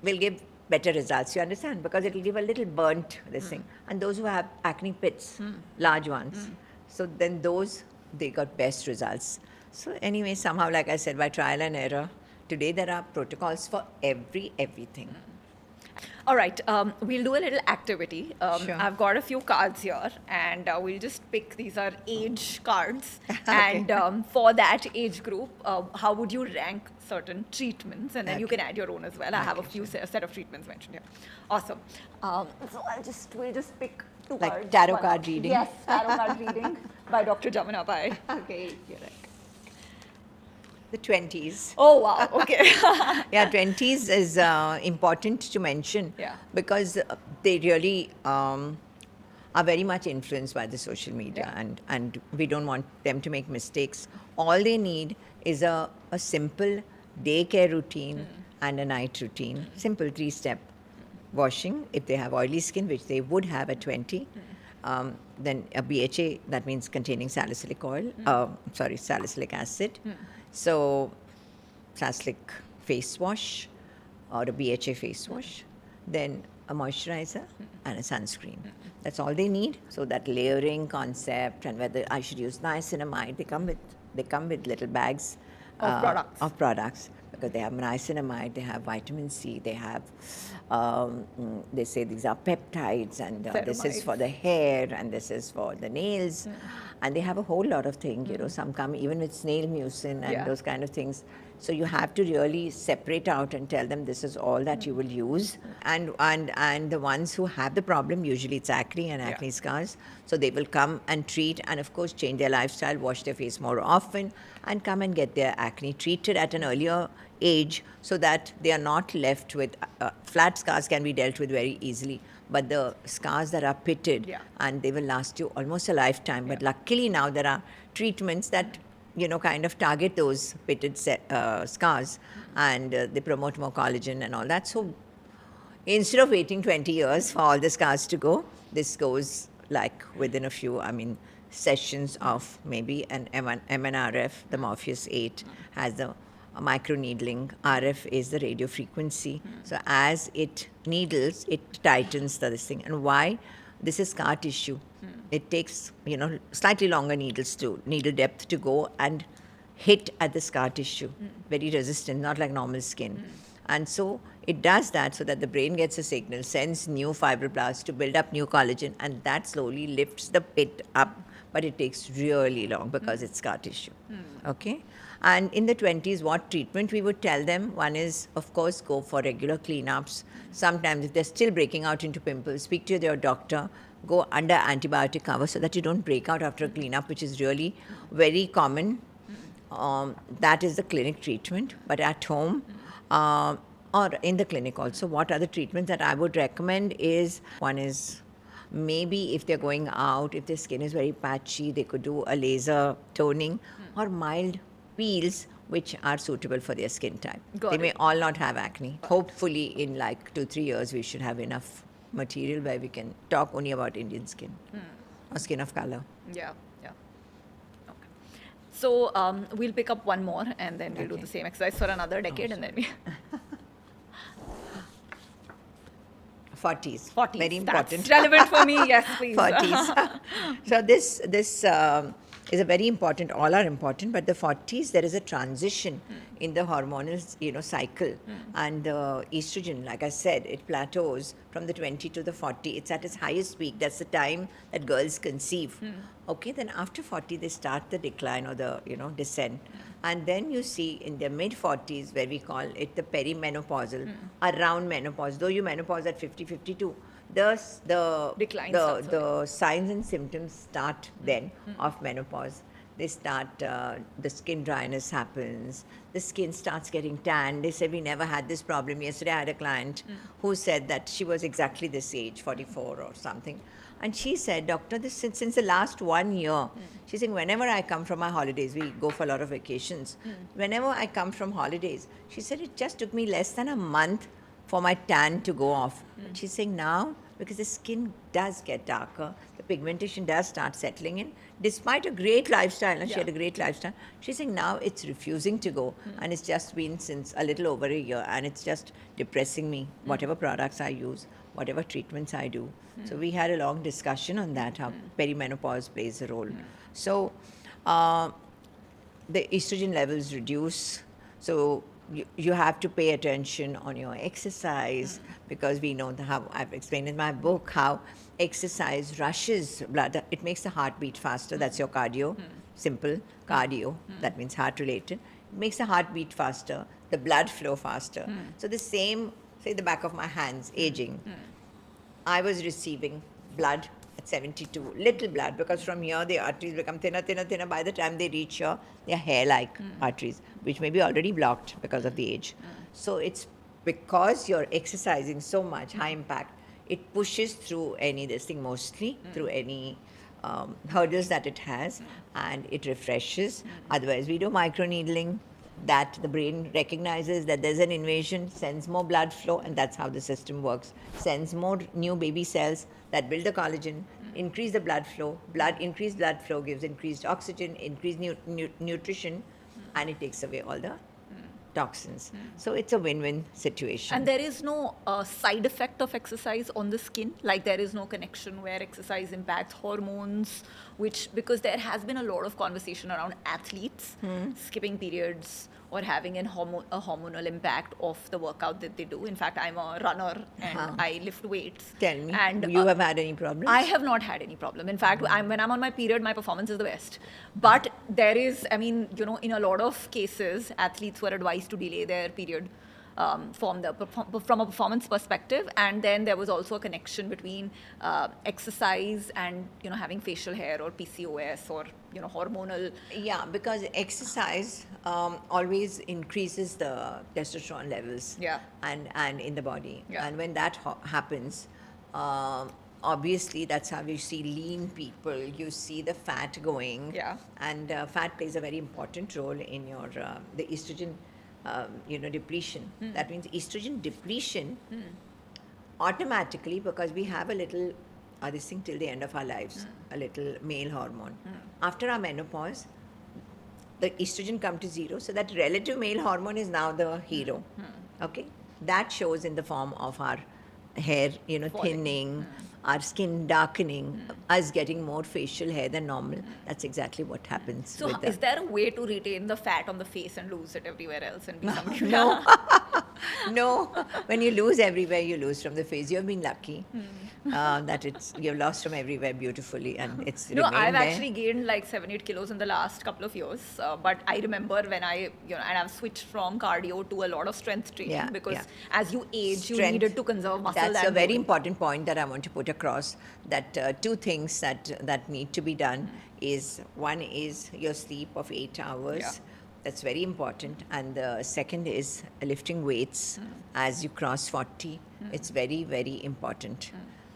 [SPEAKER 2] will give better results, you understand? Because it will give a little burnt this thing. And those who have acne pits, large ones, so then those, they got best results. So anyway, somehow, like I said, by trial and error, today there are protocols for everything.
[SPEAKER 1] All right, we'll do a little activity.
[SPEAKER 2] Sure.
[SPEAKER 1] I've got a few cards here, and we'll just pick. These are age cards,
[SPEAKER 2] Okay.
[SPEAKER 1] and for that age group, how would you rank certain treatments? And then you
[SPEAKER 2] Okay.
[SPEAKER 1] can add your own as well. I have a
[SPEAKER 2] Okay,
[SPEAKER 1] few set of treatments mentioned here. Awesome. So we'll just pick two
[SPEAKER 2] Like
[SPEAKER 1] cards.
[SPEAKER 2] tarot
[SPEAKER 1] One-
[SPEAKER 2] card reading?
[SPEAKER 1] Yes, tarot card reading by Dr. Jamuna Pai.
[SPEAKER 2] Okay, you're right. The 20s.
[SPEAKER 1] Oh wow. Okay.
[SPEAKER 2] Yeah, 20s is important to mention
[SPEAKER 1] Yeah.
[SPEAKER 2] because they really are very much influenced by the social media,
[SPEAKER 1] Yeah.
[SPEAKER 2] and we don't want them to make mistakes. All they need is a simple daycare routine and a night routine. Simple 3-step washing if they have oily skin, which they would have at 20. Then a BHA, that means containing salicylic oil, salicylic acid. So salicylic face wash or a BHA face wash. Then a moisturizer and a sunscreen. That's all they need. So that layering concept and whether I should use niacinamide, they come with little bags
[SPEAKER 1] Of products.
[SPEAKER 2] because they have niacinamide, they have vitamin C, they have they say these are peptides, and this is for the hair and this is for the nails, and they have a whole lot of things. Some come even with snail mucin and
[SPEAKER 1] Yeah.
[SPEAKER 2] those kind of things. So you have to really separate out and tell them this is all that you will use. And the ones who have the problem, usually it's acne and acne scars, so they will come and treat, and of course change their lifestyle, wash their face more often, and come and get their acne treated at an earlier age, so that they are not left with flat scars can be dealt with very easily, but the scars that are pitted,
[SPEAKER 1] Yeah.
[SPEAKER 2] and they will last you almost a lifetime. But luckily now there are treatments that kind of target those pitted scars, and they promote more collagen and all that. So instead of waiting 20 years for all the scars to go, this goes like within a few, sessions of maybe an MNRF, the Morpheus 8 has the microneedling. RF is the radio frequency. So as it needles, it tightens this thing. And why? This is scar tissue. It takes, slightly longer needle depth to go and hit at the scar tissue. Very resistant, not like normal skin. And so it does that so that the brain gets a signal, sends new fibroblasts to build up new collagen, and that slowly lifts the pit up. But it takes really long because it's scar tissue. Okay? And in the 20s, what treatment we would tell them? One is, of course, go for regular cleanups. Sometimes if they're still breaking out into pimples, speak to your doctor. Go under antibiotic cover so that you don't break out after a cleanup, which is really very common. That is the clinic treatment. But at home or in the clinic also, what are the treatments that I would recommend is, one is maybe if they're going out, if their skin is very patchy, they could do a laser toning or mild peels which are suitable for their skin type.
[SPEAKER 1] Got
[SPEAKER 2] They
[SPEAKER 1] it.
[SPEAKER 2] may all not have acne. Hopefully in like 2-3 years we should have enough material where we can talk only about Indian skin or skin of color.
[SPEAKER 1] Yeah. Okay. So we'll pick up one more, and then we'll do
[SPEAKER 2] Okay.
[SPEAKER 1] the same exercise for another decade, and then we
[SPEAKER 2] 40s.
[SPEAKER 1] 40s.
[SPEAKER 2] Very important.
[SPEAKER 1] That's relevant for me. Yes, please.
[SPEAKER 2] 40s. So this is a very important, all are important, but the 40s, there is a transition in the hormonal, cycle. And the estrogen, like I said, it plateaus from the 20 to the 40. It's at its highest peak. That's the time that girls conceive. Okay, then after 40, they start the decline or the, descent. And then you see in their mid 40s, where we call it the perimenopausal, around menopause, though you menopause at 50, 52,
[SPEAKER 1] Decline starts
[SPEAKER 2] the signs and symptoms start then of menopause. They start, the skin dryness happens, the skin starts getting tan. They said, we never had this problem. Yesterday I had a client who said that she was exactly this age, 44 or something. And she said, doctor, this since the last 1 year, she's saying, whenever I come from my holidays, we go for a lot of vacations. Whenever I come from holidays, she said, it just took me less than a month for my tan to go off. But she's saying now, because the skin does get darker, the pigmentation does start settling in, despite a great lifestyle, and she had a great lifestyle, she's saying now it's refusing to go, and it's just been since a little over a year, and it's just depressing me, whatever products I use, whatever treatments I do. So we had a long discussion on that, how perimenopause plays a role. So the estrogen levels reduce. So you have to pay attention on your exercise, because we know how I've explained in my book how exercise rushes blood. It makes the heart beat faster. That's your cardio. Simple cardio. That means heart related. It makes the heart beat faster, the blood flow faster. So the same, say the back of my hands, aging. I was receiving blood at 72, little blood, because from here the arteries become thinner, thinner, thinner. By the time they reach here, they are hair-like arteries, which may be already blocked because of the age. So it's because you're exercising so much, high impact, it pushes through this thing, mostly through any hurdles that it has, and it refreshes. Otherwise, we do microneedling, that the brain recognizes that there's an invasion, sends more blood flow, and that's how the system works. Sends more new baby cells that build the collagen, increase the blood flow. Increased blood flow gives increased oxygen, increased nutrition, and it takes away all the toxins. So it's a win-win situation.
[SPEAKER 1] And there is no side effect of exercise on the skin? Like there is no connection where exercise impacts hormones, because there has been a lot of conversation around athletes skipping periods or having a hormonal impact of the workout that they do. In fact, I'm a runner and I lift weights.
[SPEAKER 2] Tell me,
[SPEAKER 1] and
[SPEAKER 2] you have had any problems?
[SPEAKER 1] I have not had any problem. In fact, when I'm on my period, my performance is the best. But there is, in a lot of cases, athletes were advised to delay their period from a performance perspective. And then there was also a connection between exercise and, having facial hair or PCOS or, hormonal.
[SPEAKER 2] Yeah, because exercise always increases the testosterone levels and in the body.
[SPEAKER 1] Yeah.
[SPEAKER 2] And when that happens, obviously that's how you see lean people. You see the fat going.
[SPEAKER 1] Yeah.
[SPEAKER 2] And fat plays a very important role in your the estrogen depletion. That means estrogen depletion automatically, because we have a little this thing till the end of our lives, a little male hormone. After our menopause, the estrogen come to zero, so that relative male hormone is now the hero. Okay, that shows in the form of our hair, thinning, our skin darkening, us getting more facial hair than normal. That's exactly what happens.
[SPEAKER 1] So is there a way to retain the fat on the face and lose it everywhere else and be somebody?
[SPEAKER 2] No. No. When you lose everywhere, you lose from the face. You've been lucky that you've lost from everywhere beautifully, and it's
[SPEAKER 1] No,
[SPEAKER 2] remained
[SPEAKER 1] I've
[SPEAKER 2] there.
[SPEAKER 1] actually gained like 7-8 kilos in the last couple of years. But I remember when and I've switched from cardio to a lot of strength training, because as you age, you
[SPEAKER 2] Strength.
[SPEAKER 1] needed to conserve muscle.
[SPEAKER 2] That's a
[SPEAKER 1] and
[SPEAKER 2] very
[SPEAKER 1] bone.
[SPEAKER 2] important point that I want to put across, that two things that need to be done is, one is your sleep of 8 hours.
[SPEAKER 1] Yeah.
[SPEAKER 2] That's very important. And the second is lifting weights as you cross 40. It's very, very important.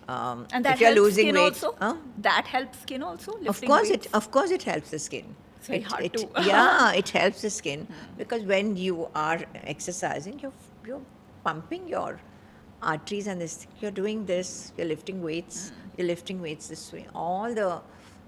[SPEAKER 1] And that
[SPEAKER 2] if you're
[SPEAKER 1] helps
[SPEAKER 2] losing
[SPEAKER 1] skin
[SPEAKER 2] weight,
[SPEAKER 1] also? That helps skin also?
[SPEAKER 2] Of
[SPEAKER 1] lifting
[SPEAKER 2] course,
[SPEAKER 1] weights?
[SPEAKER 2] it helps the skin.
[SPEAKER 1] It's very hard to.
[SPEAKER 2] Yeah, it helps the skin, because when you are exercising, you're pumping your arteries and this. You're doing this. You're lifting weights. You're lifting weights this way. All the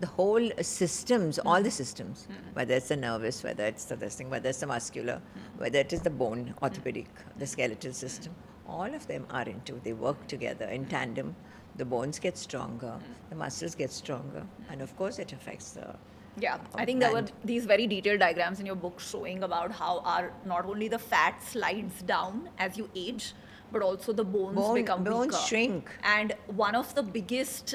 [SPEAKER 2] whole systems, all the systems, whether it's the nervous, whether it's this thing, whether it's the muscular, whether it is the bone, orthopedic, the skeletal system, all of them are into. They work together in tandem. The bones get stronger, the muscles get stronger, and of course it affects
[SPEAKER 1] Yeah, I think there were these very detailed diagrams in your book showing about how our not only the fat slides down as you age, but also the bones become
[SPEAKER 2] bones
[SPEAKER 1] weaker.
[SPEAKER 2] shrink.
[SPEAKER 1] And one of the biggest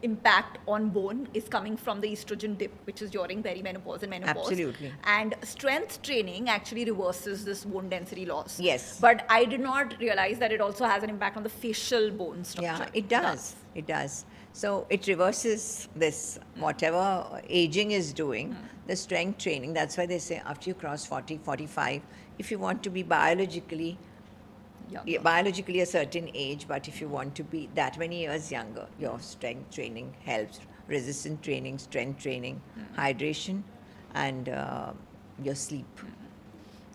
[SPEAKER 1] impact on bone is coming from the estrogen dip, which is during perimenopause and menopause.
[SPEAKER 2] Absolutely.
[SPEAKER 1] And strength training actually reverses this bone density loss.
[SPEAKER 2] Yes.
[SPEAKER 1] But I did not realize that it also has an impact on the facial bone structure.
[SPEAKER 2] Yeah, it does. It does. So it reverses this, whatever aging is doing, the strength training. That's why they say after you cross 40, 45, if you want to be biologically a certain age, but if you want to be that many years younger, your strength training helps. Resistance training, strength training, hydration, and your sleep.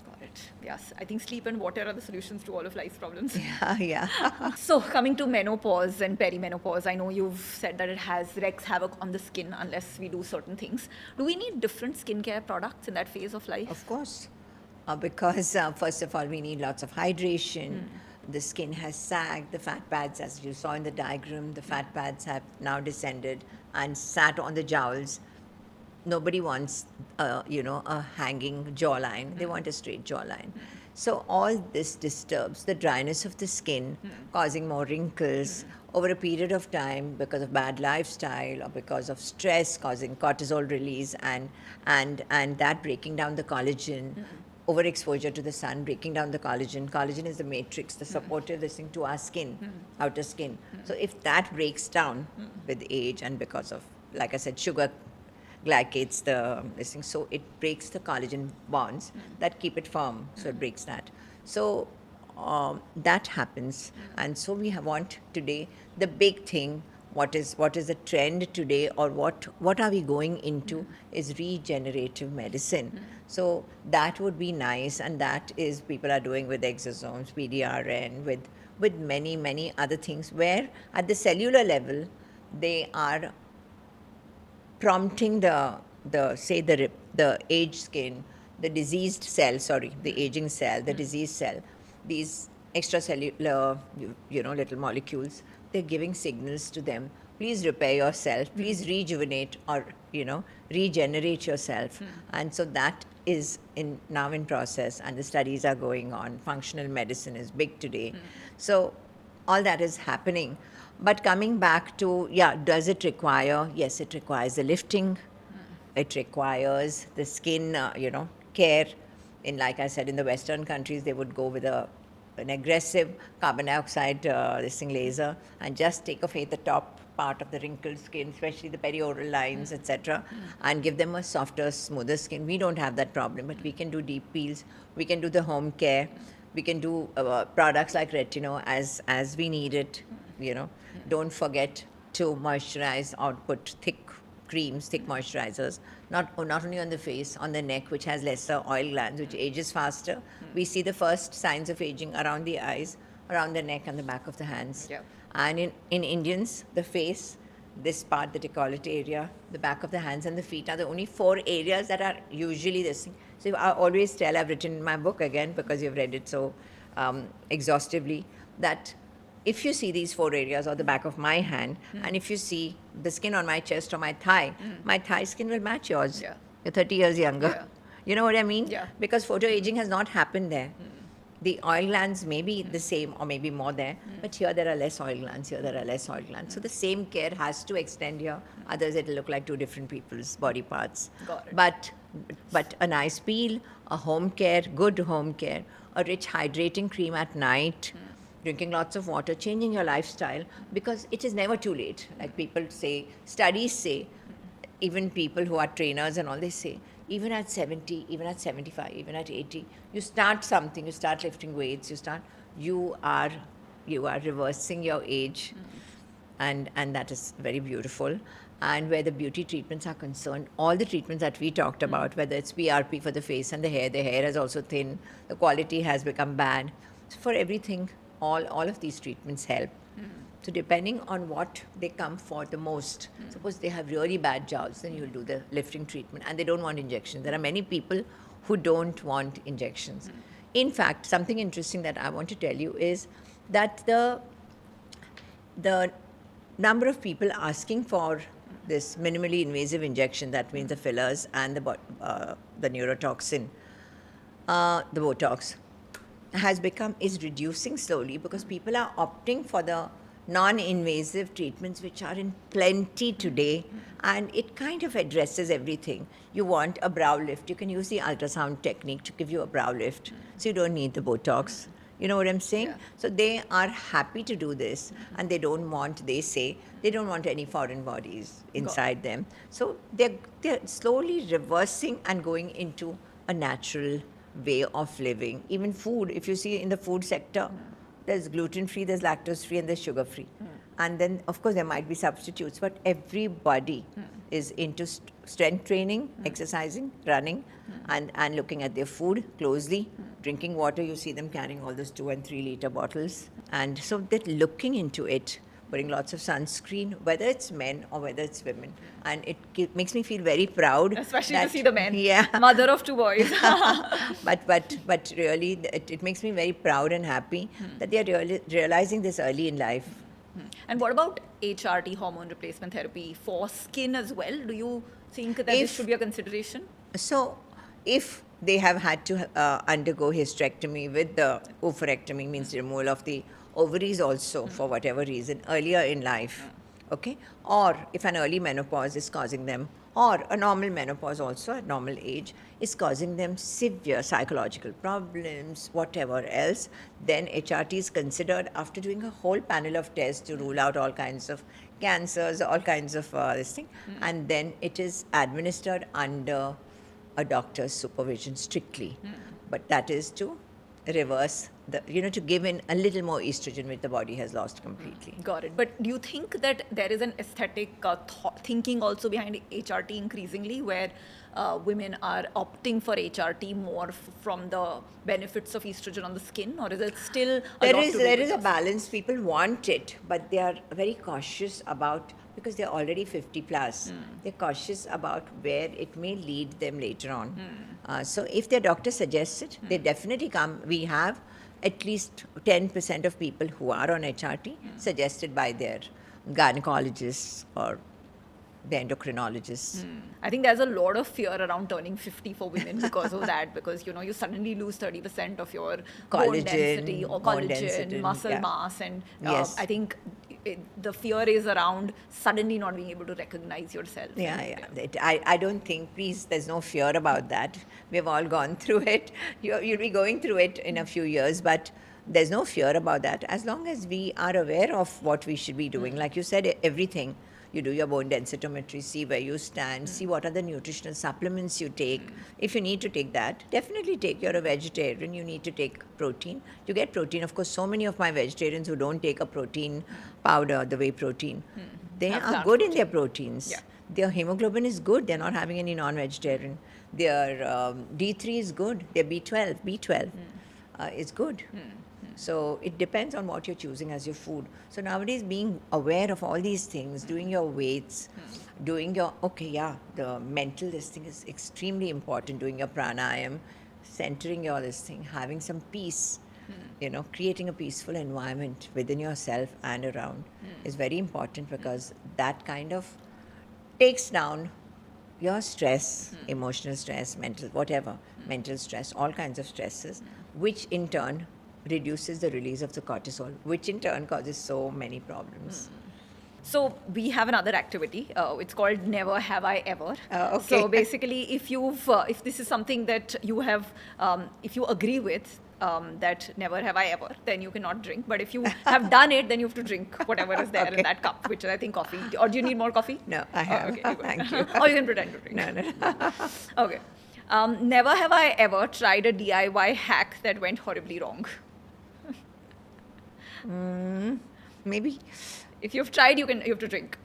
[SPEAKER 1] Got it. Yes, I think sleep and water are the solutions to all of life's problems.
[SPEAKER 2] Yeah.
[SPEAKER 1] So coming to menopause and perimenopause, I know you've said that it wreaks havoc on the skin unless we do certain things. Do we need different skincare products in that phase of life?
[SPEAKER 2] Of course, because first of all, we need lots of hydration. The skin has sagged, the fat pads, as you saw in the diagram, the fat pads have now descended and sat on the jowls. Nobody wants, a hanging jawline. They want a straight jawline. So all this disturbs the dryness of the skin, causing more wrinkles over a period of time because of bad lifestyle or because of stress, causing cortisol release and that breaking down the collagen. Overexposure to the sun, breaking down the collagen. Collagen is the matrix, the supportive this thing to our skin, outer skin. So if that breaks down with age and because of, like I said, sugar glycates this thing, so it breaks the collagen bonds that keep it firm. So it breaks that. So that happens, and so we want today the big thing. What is the trend today, or what are we going into is regenerative medicine. So that would be nice, and that is people are doing with exosomes, PDRN, with many other things, where at the cellular level they are prompting the aged skin, the diseased cell, the aging cell, the diseased cell, these extracellular, little molecules, they're giving signals to them. Please repair yourself. Please rejuvenate or, regenerate yourself. And so that is now in process, and the studies are going on. Functional medicine is big today. So all that is happening. But coming back to, does it require? Yes, it requires the lifting. It requires the skin, care. Like I said, in the Western countries, they would go with an aggressive carbon dioxide laser and just take away the top part of the wrinkled skin, especially the perioral lines, etc., and give them a softer, smoother skin. We don't have that problem, but we can do deep peels. We can do the home care. We can do products like Retino as we need it. Don't forget to moisturize or put thick creams, thick moisturizers, not only on the face, on the neck, which has lesser oil glands, which ages faster. We see the first signs of aging around the eyes, around the neck, and the back of the hands.
[SPEAKER 1] Yeah.
[SPEAKER 2] And in Indians, the face, this part, the décolleté area, the back of the hands, and the feet are the only 4 areas that are usually this thing. So I always tell, I've written in my book again, because you've read it so exhaustively, that if you see these 4 areas or the back of my hand, and if you see the skin on my chest or my thigh skin will match yours.
[SPEAKER 1] Yeah.
[SPEAKER 2] You're 30 years younger.
[SPEAKER 1] Yeah.
[SPEAKER 2] You know what I mean?
[SPEAKER 1] Yeah.
[SPEAKER 2] Because photoaging has not happened there. The oil glands may be the same or maybe more there, but here there are less oil glands, here there are less oil glands. So the same care has to extend here, otherwise it'll look like 2 different people's body parts.
[SPEAKER 1] Got it.
[SPEAKER 2] But a nice peel, a home care, good home care, a rich hydrating cream at night, drinking lots of water, changing your lifestyle, because it is never too late. Like people say, studies say, even people who are trainers and all, they say, even at 70, even at 75, even at 80, you start something, you start lifting weights, you are reversing your age, and that is very beautiful. And where the beauty treatments are concerned, all the treatments that we talked about, whether it's PRP for the face and the hair has also thinned, the quality has become bad. So for everything, all of these treatments help. So depending on what they come for the most, suppose they have really bad jowls, then you'll do the lifting treatment, and they don't want injections. There are many people who don't want injections. In fact, something interesting that I want to tell you is that the number of people asking for this minimally invasive injection, that means the fillers and the neurotoxin, the Botox, is reducing slowly because people are opting for the non-invasive treatments which are in plenty today, and it kind of addresses everything. You want a brow lift, you can use the ultrasound technique to give you a brow lift, so you don't need the Botox. You know what I'm saying?
[SPEAKER 1] Yeah.
[SPEAKER 2] So they are happy to do this, and they don't want, they say, they don't want any foreign bodies inside them. So they're slowly reversing and going into a natural way of living. Even food, if you see in the food sector, there's gluten-free, there's lactose-free, and there's sugar-free. And then, of course, there might be substitutes, but everybody is into strength training, exercising, running, and looking at their food closely. Drinking water, you see them carrying all those 2 and 3 liter bottles. And so they're looking into it, putting lots of sunscreen, whether it's men or whether it's women. And it makes me feel very proud.
[SPEAKER 1] Especially to
[SPEAKER 2] that-
[SPEAKER 1] see the men.
[SPEAKER 2] Yeah.
[SPEAKER 1] Mother of 2 boys.
[SPEAKER 2] but really, it makes me very proud and happy that they are realizing this early in life.
[SPEAKER 1] And what about HRT, hormone replacement therapy, for skin as well? Do you think that this
[SPEAKER 2] If-
[SPEAKER 1] should be a consideration?
[SPEAKER 2] So, if they have had to undergo hysterectomy with the oophorectomy, means removal of the ovaries also for whatever reason earlier in life, okay, or if an early menopause is causing them, or a normal menopause also at normal age is causing them severe psychological problems, whatever else, then HRT is considered after doing a whole panel of tests to rule out all kinds of cancers, all kinds of this thing, and then it is administered under a doctor's supervision strictly. But that is to reverse to give in a little more estrogen which the body has lost completely.
[SPEAKER 1] Got it. But do you think that there is an aesthetic thinking also behind HRT increasingly, where women are opting for HRT more from the benefits of estrogen on the skin, or is it still
[SPEAKER 2] There is a balance. People want it, but they are very cautious about, because they're already 50 plus, they're cautious about where it may lead them later on. So if their doctor suggests it, they definitely come. We have at least 10% of people who are on HRT suggested by their gynecologists or the endocrinologists.
[SPEAKER 1] I think there's a lot of fear around turning 50 for women because of that, because you suddenly lose 30% of your bone
[SPEAKER 2] Collagen,
[SPEAKER 1] density or
[SPEAKER 2] bone
[SPEAKER 1] collagen,
[SPEAKER 2] density,
[SPEAKER 1] muscle
[SPEAKER 2] yeah.
[SPEAKER 1] mass, and
[SPEAKER 2] Yes.
[SPEAKER 1] I think the fear is around suddenly not being able to recognize yourself.
[SPEAKER 2] Yeah. I don't think, please, there's no fear about that. We've all gone through it. You'll be going through it in a few years, but there's no fear about that. As long as we are aware of what we should be doing, like you said, everything. You do your bone densitometry, see where you stand, see what are the nutritional supplements you take. If you need to take that, definitely take. You're a vegetarian, you need to take protein. You get protein. Of course, so many of my vegetarians who don't take a protein powder, the whey protein, they
[SPEAKER 1] Have
[SPEAKER 2] are
[SPEAKER 1] plant
[SPEAKER 2] good in their proteins.
[SPEAKER 1] Yeah.
[SPEAKER 2] Their hemoglobin is good. They're not having any non-vegetarian. Their D3 is good. Their B12 is good. So it depends on what you're choosing as your food. So nowadays, being aware of all these things, doing your weights, doing your, the mental this thing is extremely important, doing your pranayam, centering your this thing, having some peace, creating a peaceful environment within yourself and around is very important, because that kind of takes down your stress, emotional stress, mental stress, all kinds of stresses, which in turn reduces the release of the cortisol, which in turn causes so many problems.
[SPEAKER 1] So we have another activity. It's called Never Have I Ever.
[SPEAKER 2] Okay.
[SPEAKER 1] So basically, if this is something that you have, if you agree with, that never have I ever, then you cannot drink. But if you have done it, then you have to drink whatever is there in that cup, which is, I think, coffee. Or do you need more coffee?
[SPEAKER 2] No, I have.
[SPEAKER 1] Okay, you go.
[SPEAKER 2] Thank you.
[SPEAKER 1] Or you can pretend to drink.
[SPEAKER 2] No.
[SPEAKER 1] Okay. Never have I ever tried a DIY hack that went horribly wrong.
[SPEAKER 2] Maybe
[SPEAKER 1] If you've tried, you have to drink.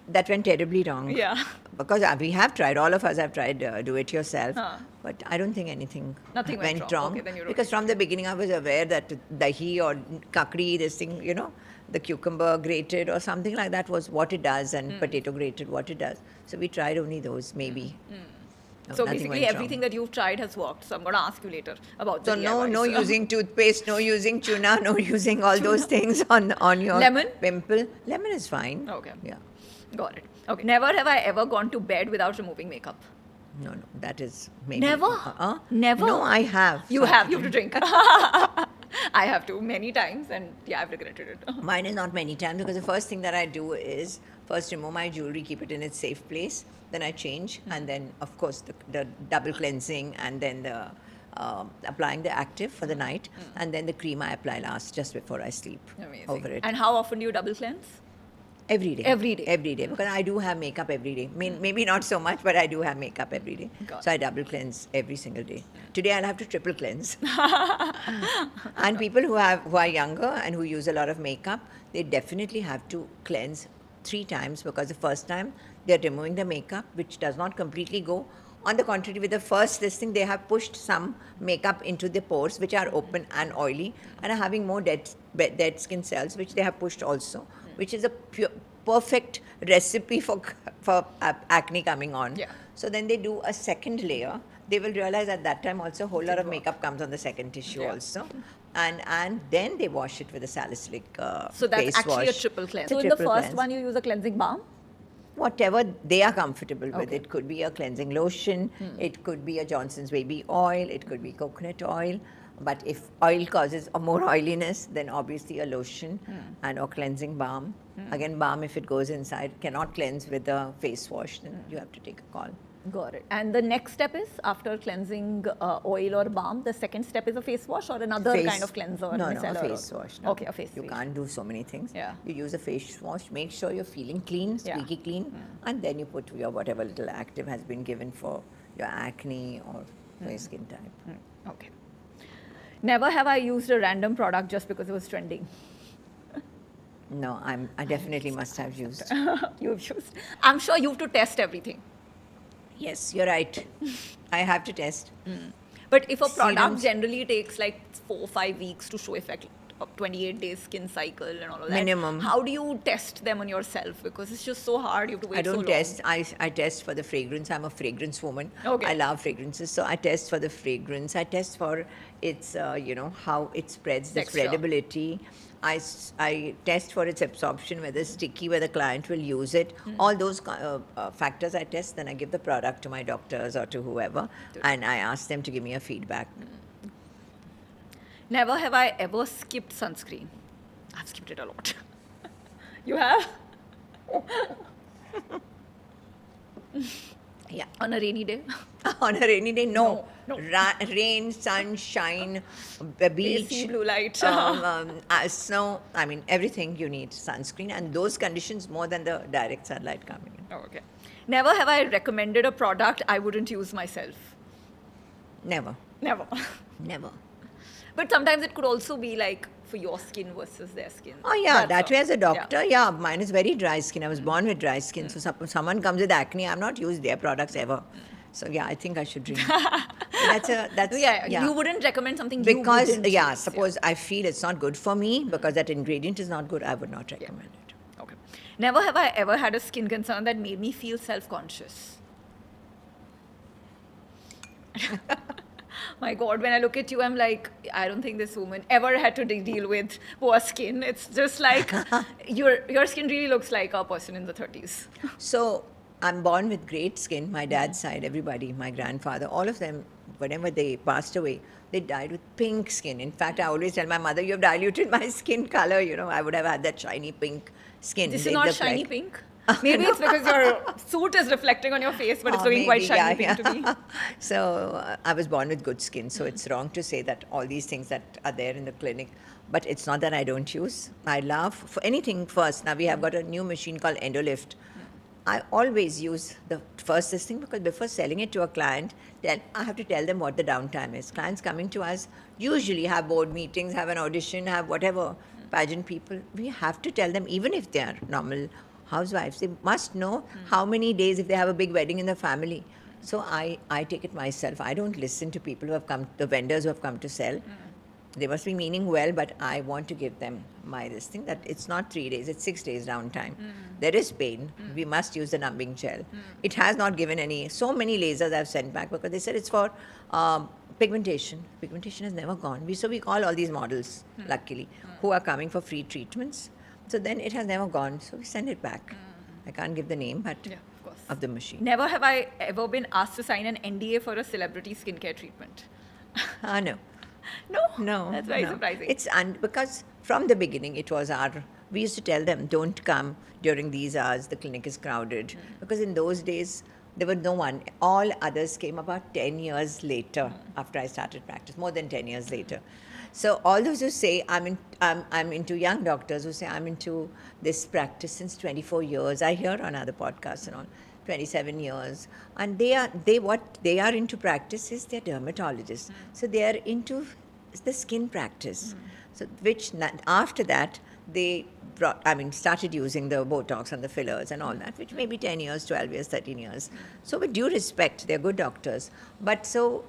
[SPEAKER 2] that went terribly wrong.
[SPEAKER 1] Yeah.
[SPEAKER 2] Because we have tried, all of us have tried do it yourself,
[SPEAKER 1] Huh.
[SPEAKER 2] but I don't think anything
[SPEAKER 1] Nothing went
[SPEAKER 2] went
[SPEAKER 1] wrong.
[SPEAKER 2] wrong.
[SPEAKER 1] Okay, then you're
[SPEAKER 2] Because
[SPEAKER 1] okay.
[SPEAKER 2] from the beginning I was aware that dahi or kakdi, this thing, the cucumber grated or something like that was what it does, and potato grated what it does. So we tried only those, maybe. No,
[SPEAKER 1] So
[SPEAKER 2] nothing
[SPEAKER 1] basically,
[SPEAKER 2] went
[SPEAKER 1] everything
[SPEAKER 2] wrong.
[SPEAKER 1] that you've tried has worked. So I'm going to ask you later about
[SPEAKER 2] So
[SPEAKER 1] the
[SPEAKER 2] no
[SPEAKER 1] DIYs.
[SPEAKER 2] using toothpaste, no using tuna, no using all those things on your
[SPEAKER 1] Lemon?
[SPEAKER 2] pimple. Lemon is fine.
[SPEAKER 1] Okay.
[SPEAKER 2] Yeah.
[SPEAKER 1] Got it. Okay. Never have I ever gone to bed without removing makeup.
[SPEAKER 2] No, that is maybe.
[SPEAKER 1] Never? Never?
[SPEAKER 2] No, I have.
[SPEAKER 1] You
[SPEAKER 2] So
[SPEAKER 1] have to drink. I have to many times, and yeah, I've regretted it.
[SPEAKER 2] Mine is not many times because the first thing that I do is first remove my jewelry, keep it in its safe place. Then I change, and then of course the double cleansing, and then the applying the active for the night, and then the cream I apply last just before I sleep.
[SPEAKER 1] Amazing.
[SPEAKER 2] Over it.
[SPEAKER 1] And how often do you double cleanse?
[SPEAKER 2] Every day.
[SPEAKER 1] Every day.
[SPEAKER 2] Every day. Because I do have makeup every day. Maybe not so much, but I do have makeup every day.
[SPEAKER 1] Got
[SPEAKER 2] So I double cleanse every single day. Today I'll have to triple cleanse. And people who are younger and who use a lot of makeup, they definitely have to cleanse 3 times because the first time they're removing the makeup, which does not completely go. On the contrary, with the first this thing, they have pushed some makeup into the pores, which are open and oily, and are having more dead skin cells, which they have pushed also, which is a perfect recipe for acne coming on.
[SPEAKER 1] Yeah.
[SPEAKER 2] So then they do a second layer. They will realize at that time also a whole lot of makeup comes on the second tissue
[SPEAKER 1] Yeah.
[SPEAKER 2] also. And then they wash it with a salicylic
[SPEAKER 1] So that's
[SPEAKER 2] face
[SPEAKER 1] actually
[SPEAKER 2] wash.
[SPEAKER 1] a triple cleanse.
[SPEAKER 2] It's a
[SPEAKER 1] So in the
[SPEAKER 2] triple
[SPEAKER 1] first
[SPEAKER 2] cleanse.
[SPEAKER 1] one, you use a cleansing balm?
[SPEAKER 2] Whatever they are comfortable with.
[SPEAKER 1] Okay.
[SPEAKER 2] It could be a cleansing lotion, it could be a Johnson's baby oil, it could be coconut oil. But if oil causes a more oiliness, then obviously a lotion and or cleansing balm. Again, balm, if it goes inside, cannot cleanse with a face wash, then you have to take a call.
[SPEAKER 1] Got it. And the next step is after cleansing oil or balm, the second step is a face wash or another kind of cleanser?
[SPEAKER 2] No, a
[SPEAKER 1] micellar or-
[SPEAKER 2] face wash. No.
[SPEAKER 1] Okay, a face
[SPEAKER 2] You
[SPEAKER 1] wash.
[SPEAKER 2] can't do so many things.
[SPEAKER 1] Yeah.
[SPEAKER 2] You use a face wash, make sure you're feeling clean,
[SPEAKER 1] Yeah.
[SPEAKER 2] squeaky clean, and then you put your whatever little active has been given for your acne or for your skin type.
[SPEAKER 1] Okay. Never have I used a random product just because it was trending.
[SPEAKER 2] No, I definitely must have used.
[SPEAKER 1] You've used. I'm sure you have to test everything.
[SPEAKER 2] Yes, you're right. I have to test.
[SPEAKER 1] But if a product
[SPEAKER 2] Serums.
[SPEAKER 1] generally takes like 4 or 5 weeks to show effect, 28 days skin cycle and all of that.
[SPEAKER 2] Minimum.
[SPEAKER 1] How do you test them on yourself? Because it's just so hard. You have to wait
[SPEAKER 2] I don't
[SPEAKER 1] so long.
[SPEAKER 2] test. I test for the fragrance. I'm a fragrance woman.
[SPEAKER 1] Okay.
[SPEAKER 2] I love fragrances, so I test for the fragrance. I test for its, how it spreads, the
[SPEAKER 1] Texture.
[SPEAKER 2] spreadability. I test for its absorption, whether it's sticky, whether the client will use it. All those factors I test. Then I give the product to my doctors or to whoever, and I ask them to give me a feedback.
[SPEAKER 1] Never have I ever skipped sunscreen. I've skipped it a lot. You have?
[SPEAKER 2] Yeah.
[SPEAKER 1] On a rainy day?
[SPEAKER 2] On a rainy day, no.
[SPEAKER 1] No.
[SPEAKER 2] Rain, sunshine, the beach,
[SPEAKER 1] AC, blue light.
[SPEAKER 2] snow. I mean, everything you need sunscreen, and those conditions more than the direct sunlight coming in.
[SPEAKER 1] Oh, okay. Never have I recommended a product I wouldn't use myself.
[SPEAKER 2] Never,
[SPEAKER 1] Never.
[SPEAKER 2] never.
[SPEAKER 1] But sometimes it could also be like for your skin versus their skin.
[SPEAKER 2] Oh yeah,
[SPEAKER 1] That's
[SPEAKER 2] that
[SPEAKER 1] all.
[SPEAKER 2] way as a doctor,
[SPEAKER 1] Yeah.
[SPEAKER 2] yeah, mine is very dry skin. I was born with dry skin, so someone comes with acne, I've not used their products ever. So yeah, I think I should drink. that's
[SPEAKER 1] Yeah, you wouldn't recommend something
[SPEAKER 2] because
[SPEAKER 1] you wouldn't
[SPEAKER 2] yeah,
[SPEAKER 1] use,
[SPEAKER 2] suppose I feel it's not good for me because that ingredient is not good, I would not recommend it.
[SPEAKER 1] Okay. Never have I ever had a skin concern that made me feel self-conscious. My God, when I look at you, I'm like, I don't think this woman ever had to deal with poor skin. It's just like your skin really looks like a person in the 30s.
[SPEAKER 2] So I'm born with great skin. My dad's side, everybody, my grandfather, all of them, whenever they passed away, they died with pink skin. In fact, I always tell my mother, you have diluted my skin color. I would have had that shiny pink skin.
[SPEAKER 1] This
[SPEAKER 2] They
[SPEAKER 1] is not
[SPEAKER 2] look
[SPEAKER 1] shiny
[SPEAKER 2] like-
[SPEAKER 1] pink. Maybe it's because your suit is reflecting on your face, but it's looking quite
[SPEAKER 2] maybe,
[SPEAKER 1] shiny
[SPEAKER 2] yeah,
[SPEAKER 1] pink to me.
[SPEAKER 2] So I was born with good skin, so it's wrong to say that all these things that are there in the clinic, but it's not that I don't use. I love for anything first. Now we have got a new machine called Endolift. I always use the first this thing because before selling it to a client, then I have to tell them what the downtime is. Clients coming to us usually have board meetings, have an audition, have whatever, pageant people. We have to tell them, even if they are normal housewives, they must know how many days if they have a big wedding in the family. So I take it myself. I don't listen to people who have come, the vendors who have come to sell. They must be meaning well, but I want to give them this thing that it's not 3 days, it's 6 days downtime. There is pain. We must use the numbing gel. It has not given so many lasers I've sent back because they said it's for pigmentation. Pigmentation has never gone. So we call all these models, luckily, who are coming for free treatments. So then it has never gone. So we send it back. I can't give the name, but
[SPEAKER 1] Yeah, of course.
[SPEAKER 2] of the machine.
[SPEAKER 1] Never have I ever been asked to sign an NDA for a celebrity skincare treatment.
[SPEAKER 2] No.
[SPEAKER 1] No?
[SPEAKER 2] No,
[SPEAKER 1] That's very
[SPEAKER 2] no.
[SPEAKER 1] surprising.
[SPEAKER 2] It's because from the beginning it was we used to tell them, don't come during these hours, the clinic is crowded. Because in those days, there was no one. All others came about 10 years later after I started practice, more than 10 years later. So all those who say, I'm into young doctors who say, I'm into this practice since 24 years. I hear on other podcasts and all. 27 years, and what they are into practice is they're dermatologists, so they are into the skin practice. So after that they started using the Botox and the fillers and all that, which may be 10 years, 12 years, 13 years. So with due respect, they're good doctors, but so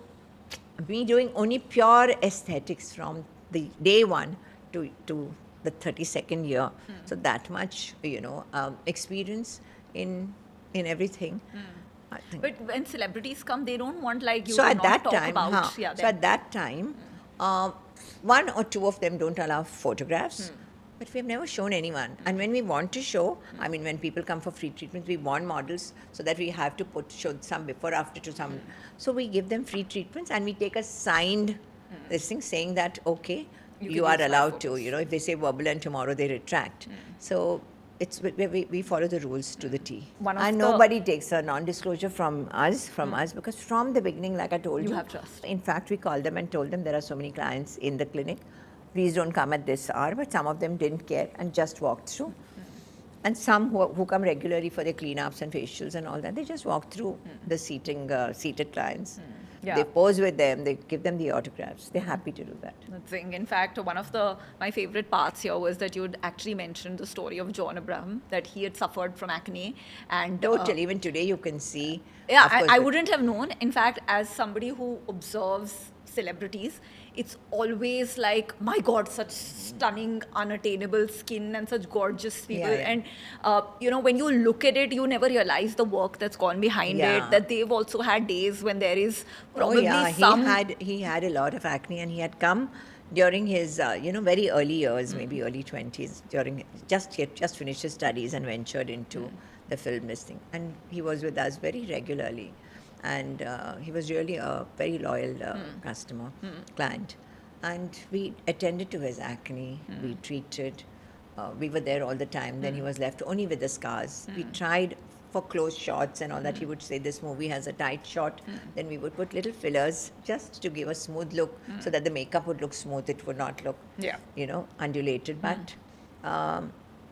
[SPEAKER 2] me doing only pure aesthetics from the day one to the 32nd year, so that much experience in everything. I think.
[SPEAKER 1] But when celebrities come, they don't want like you
[SPEAKER 2] So
[SPEAKER 1] to
[SPEAKER 2] at
[SPEAKER 1] not
[SPEAKER 2] that
[SPEAKER 1] talk
[SPEAKER 2] time,
[SPEAKER 1] about.
[SPEAKER 2] so at that time, one or two of them don't allow photographs, but we have never shown anyone. And when we want to show, when people come for free treatments, we want models so that we have to show some before, after to some. So we give them free treatments and we take a signed this thing saying that, okay,
[SPEAKER 1] You
[SPEAKER 2] you
[SPEAKER 1] can
[SPEAKER 2] are
[SPEAKER 1] use my
[SPEAKER 2] allowed to,
[SPEAKER 1] photos.
[SPEAKER 2] if they say verbal and tomorrow they retract. So we follow the rules to the T.
[SPEAKER 1] One of
[SPEAKER 2] And
[SPEAKER 1] the-
[SPEAKER 2] nobody takes a non-disclosure from us, because from the beginning, like I told you,
[SPEAKER 1] You have trust.
[SPEAKER 2] in fact, we called them and told them there are so many clients in the clinic. Please don't come at this hour. But some of them didn't care and just walked through. And some who come regularly for their cleanups and facials and all that, they just walk through the seated clients.
[SPEAKER 1] Yeah.
[SPEAKER 2] They pose with them. They give them the autographs. They're happy to do that.
[SPEAKER 1] The thing. In fact, one of my favorite parts here was that you'd actually mentioned the story of John Abraham, that he had suffered from acne, and
[SPEAKER 2] Totally. Even today, you can see.
[SPEAKER 1] yeah,
[SPEAKER 2] of course,
[SPEAKER 1] I
[SPEAKER 2] the-
[SPEAKER 1] wouldn't have known. In fact, as somebody who observes celebrities, it's always like, my God, such stunning, unattainable skin and such gorgeous people.
[SPEAKER 2] Yeah.
[SPEAKER 1] And, when you look at it, you never realize the work that's gone behind
[SPEAKER 2] Yeah.
[SPEAKER 1] it, that they've also had days when there is probably
[SPEAKER 2] oh yeah,
[SPEAKER 1] some...
[SPEAKER 2] he had a lot of acne, and he had come during his very early years, maybe early 20s. He had just finished his studies and ventured into the film listing, and he was with us very regularly, and he was really a very loyal customer, client, and we attended to his acne. We treated. We were there all the time. Then he was left only with the scars. We tried for close shots and all that. He would say this movie has a tight shot. Then we would put little fillers just to give a smooth look, so that the makeup would look smooth. It would not look,
[SPEAKER 1] Yeah.
[SPEAKER 2] undulated. But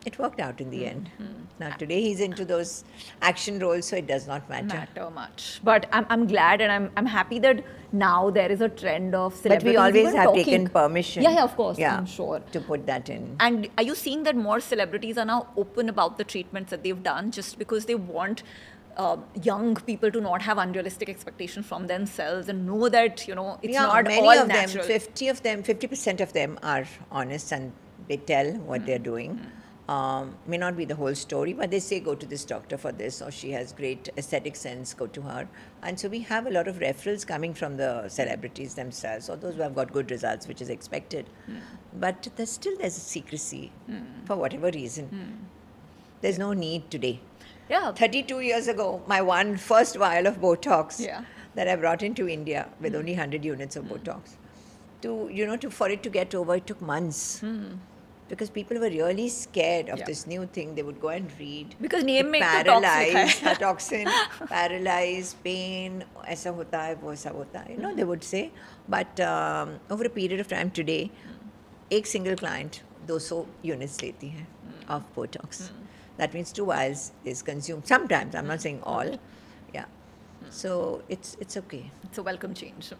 [SPEAKER 2] it worked out in the end. Now today he's into those action roles, so it does not matter.
[SPEAKER 1] much. But I'm glad, and I'm happy that now there is a trend of
[SPEAKER 2] But
[SPEAKER 1] celebrities
[SPEAKER 2] we always
[SPEAKER 1] even
[SPEAKER 2] have
[SPEAKER 1] talking.
[SPEAKER 2] taken permission.
[SPEAKER 1] Yeah, of course,
[SPEAKER 2] Yeah,
[SPEAKER 1] I'm sure.
[SPEAKER 2] to put that in.
[SPEAKER 1] And are you seeing that more celebrities are now open about the treatments that they've done, just because they want young people to not have unrealistic expectations from themselves and know that it's not
[SPEAKER 2] many
[SPEAKER 1] all
[SPEAKER 2] of
[SPEAKER 1] natural.
[SPEAKER 2] them, 50% of them are honest and they tell what they're doing. May not be the whole story, but they say, go to this doctor for this, or she has great aesthetic sense, go to her. And so we have a lot of referrals coming from the celebrities themselves, or those who have got good results, which is expected. But there's a secrecy for whatever reason. There's no need today.
[SPEAKER 1] Yeah.
[SPEAKER 2] 32 years ago, my first vial of Botox
[SPEAKER 1] Yeah.
[SPEAKER 2] that I brought into India with only 100 units of Botox. For it to get over, it took months. Because people were really scared of
[SPEAKER 1] Yeah.
[SPEAKER 2] this new thing. They would go and read.
[SPEAKER 1] Because name mein to
[SPEAKER 2] paralyze,
[SPEAKER 1] toxic hai.
[SPEAKER 2] toxin, paralyze, pain, aisa hota hai, wo aisa hota hai. They would say. But over a period of time today, एक single client 200 units लेती है of Botox. That means 2 vials is consumed. Sometimes, I'm not saying all. Yeah. So it's okay.
[SPEAKER 1] It's a welcome change.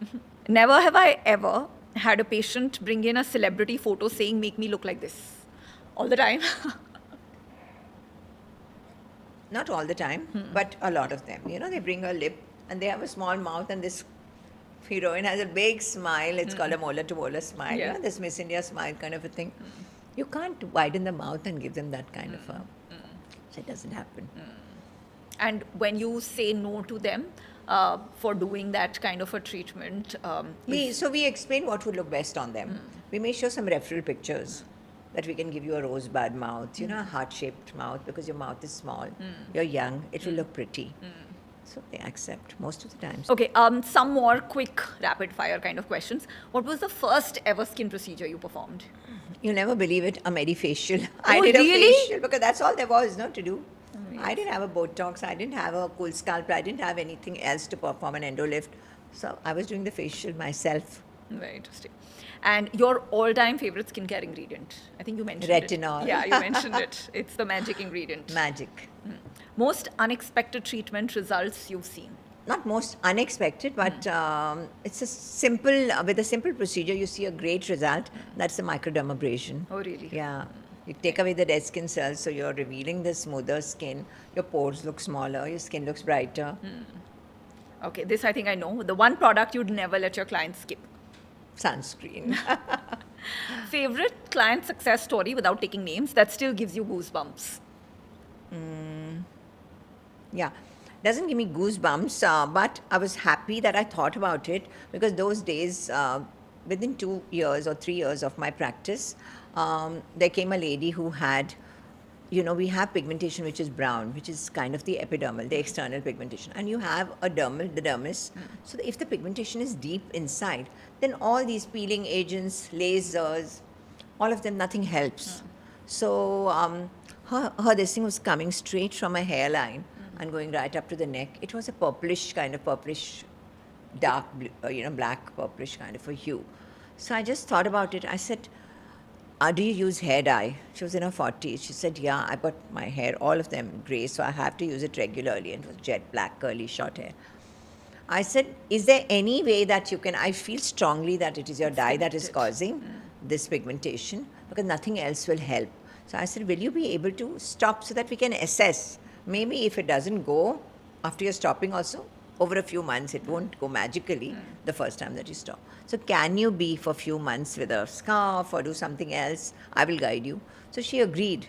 [SPEAKER 1] Never have I ever had a patient bring in a celebrity photo saying, make me look like this. All the time.
[SPEAKER 2] Not all the time, but a lot of them. They bring a lip and they have a small mouth, and this heroine has a big smile. It's called a molar to molar smile.
[SPEAKER 1] Yeah.
[SPEAKER 2] This Miss India smile kind of a thing. You can't widen the mouth and give them that kind of a... So it doesn't happen.
[SPEAKER 1] And when you say no to them for doing that kind of a treatment,
[SPEAKER 2] We explain what would look best on them. We may show some referral pictures. that we can give you a rosebud mouth, a heart-shaped mouth, because your mouth is small. You're young, it will look pretty. So they accept most of the times.
[SPEAKER 1] Okay, some more quick rapid fire kind of questions. What was the first ever skin procedure you performed?
[SPEAKER 2] You'll never believe it, a Medifacial. I
[SPEAKER 1] Oh,
[SPEAKER 2] did
[SPEAKER 1] really?
[SPEAKER 2] a facial because that's all there was, to do. I didn't have a Botox, I didn't have a cool scalp, I didn't have anything else to perform an endolift. So I was doing the facial myself.
[SPEAKER 1] Very interesting. And your all-time favorite skincare ingredient? I think you mentioned
[SPEAKER 2] Retinol.
[SPEAKER 1] it. Yeah, you mentioned it. It's the magic ingredient.
[SPEAKER 2] Magic.
[SPEAKER 1] Most unexpected treatment results you've seen?
[SPEAKER 2] Not most unexpected, but it's a simple, with a simple procedure, you see a great result. That's the microdermabrasion.
[SPEAKER 1] Oh, really?
[SPEAKER 2] Yeah. You take away the dead skin cells, so you're revealing the smoother skin. Your pores look smaller, your skin looks brighter.
[SPEAKER 1] Okay, this I think I know. The one product you'd never let your clients skip.
[SPEAKER 2] Sunscreen.
[SPEAKER 1] Favorite client success story without taking names that still gives you goosebumps?
[SPEAKER 2] Yeah. Doesn't give me goosebumps, but I was happy that I thought about it, because those days, within 2 years or 3 years of my practice, there came a lady who had, we have pigmentation which is brown, which is kind of the epidermal, the external pigmentation. And you have a dermal, the dermis. So if the pigmentation is deep inside, then all these peeling agents, lasers, all of them, nothing helps. So her this thing was coming straight from her hairline and going right up to the neck. It was a purplish, dark blue, black purplish kind of a hue. So I just thought about it. I said, do you use hair dye? She was in her 40s. She said, yeah, I got my hair, all of them grey, so I have to use it regularly. And it was jet black, curly, short hair. I said, is there any way that you can, I feel strongly that it is your dye that is causing this pigmentation, because nothing else will help. So I said, will you be able to stop so that we can assess? Maybe if it doesn't go after you're stopping also, over a few months, it won't go magically the first time that you stop. So can you be for a few months with a scarf or do something else? I will guide you. So she agreed.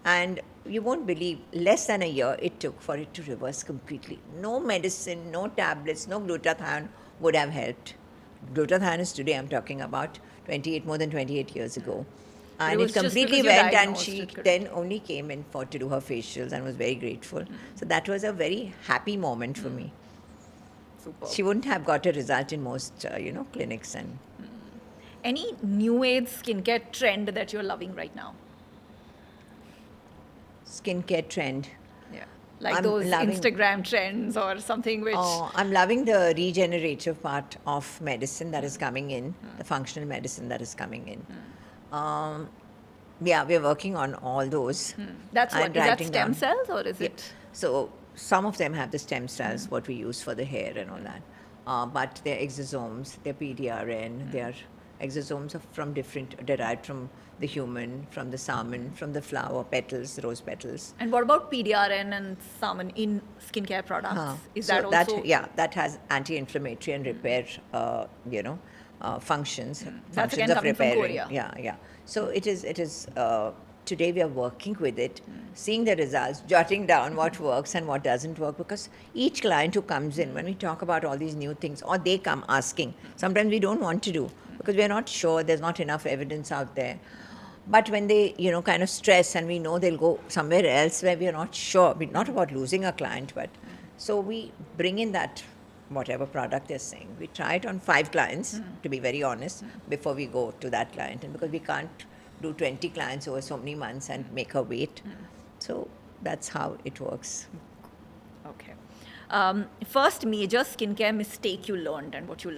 [SPEAKER 2] And you won't believe, less than a year it took for it to reverse completely. No medicine, no tablets, no glutathione would have helped. Glutathione is today, I'm talking about more than 28 years ago.
[SPEAKER 1] But it
[SPEAKER 2] And
[SPEAKER 1] was
[SPEAKER 2] it
[SPEAKER 1] just
[SPEAKER 2] completely
[SPEAKER 1] because you
[SPEAKER 2] went, and
[SPEAKER 1] diagnosed
[SPEAKER 2] she
[SPEAKER 1] it, correct?
[SPEAKER 2] then only came in to do her facials and was very grateful. So that was a very happy moment for me.
[SPEAKER 1] Super.
[SPEAKER 2] She wouldn't have got a result in most, clinics. And
[SPEAKER 1] Any new age skincare trend that you're loving right now?
[SPEAKER 2] skincare trend.
[SPEAKER 1] Yeah. Like
[SPEAKER 2] I'm
[SPEAKER 1] those
[SPEAKER 2] loving-
[SPEAKER 1] Instagram trends or something which...
[SPEAKER 2] Oh, I'm loving the regenerative part of medicine that is coming in, the functional medicine that is coming in. Yeah, we're working on all those.
[SPEAKER 1] That's what,
[SPEAKER 2] and
[SPEAKER 1] is that
[SPEAKER 2] writing
[SPEAKER 1] stem
[SPEAKER 2] down.
[SPEAKER 1] cells or is
[SPEAKER 2] Yeah.
[SPEAKER 1] it...
[SPEAKER 2] So some of them have the stem cells, what we use for the hair and all that. But they're exosomes, they're PDRN, they're exosomes from derived from the human, from the salmon, from the flower petals, rose petals.
[SPEAKER 1] And what about PDRN and salmon in skincare products? Is
[SPEAKER 2] So
[SPEAKER 1] that also...
[SPEAKER 2] that has anti-inflammatory and repair, functions.
[SPEAKER 1] That's
[SPEAKER 2] Functions
[SPEAKER 1] again
[SPEAKER 2] of
[SPEAKER 1] coming from
[SPEAKER 2] repairing.
[SPEAKER 1] Korea.
[SPEAKER 2] Yeah. So it is. Today we are working with it, seeing the results, jotting down what works and what doesn't work, because each client who comes in, when we talk about all these new things, or they come asking, sometimes we don't want to do because we're not sure, there's not enough evidence out there. But when they, kind of stress and we know they'll go somewhere else where we are not sure, not about losing a client, but so we bring in that whatever product they're saying. We try it on 5 clients, to be very honest, before we go to that client. And because we can't do 20 clients over so many months and make her wait. So that's how it works.
[SPEAKER 1] Okay. First major skincare mistake you learned and what you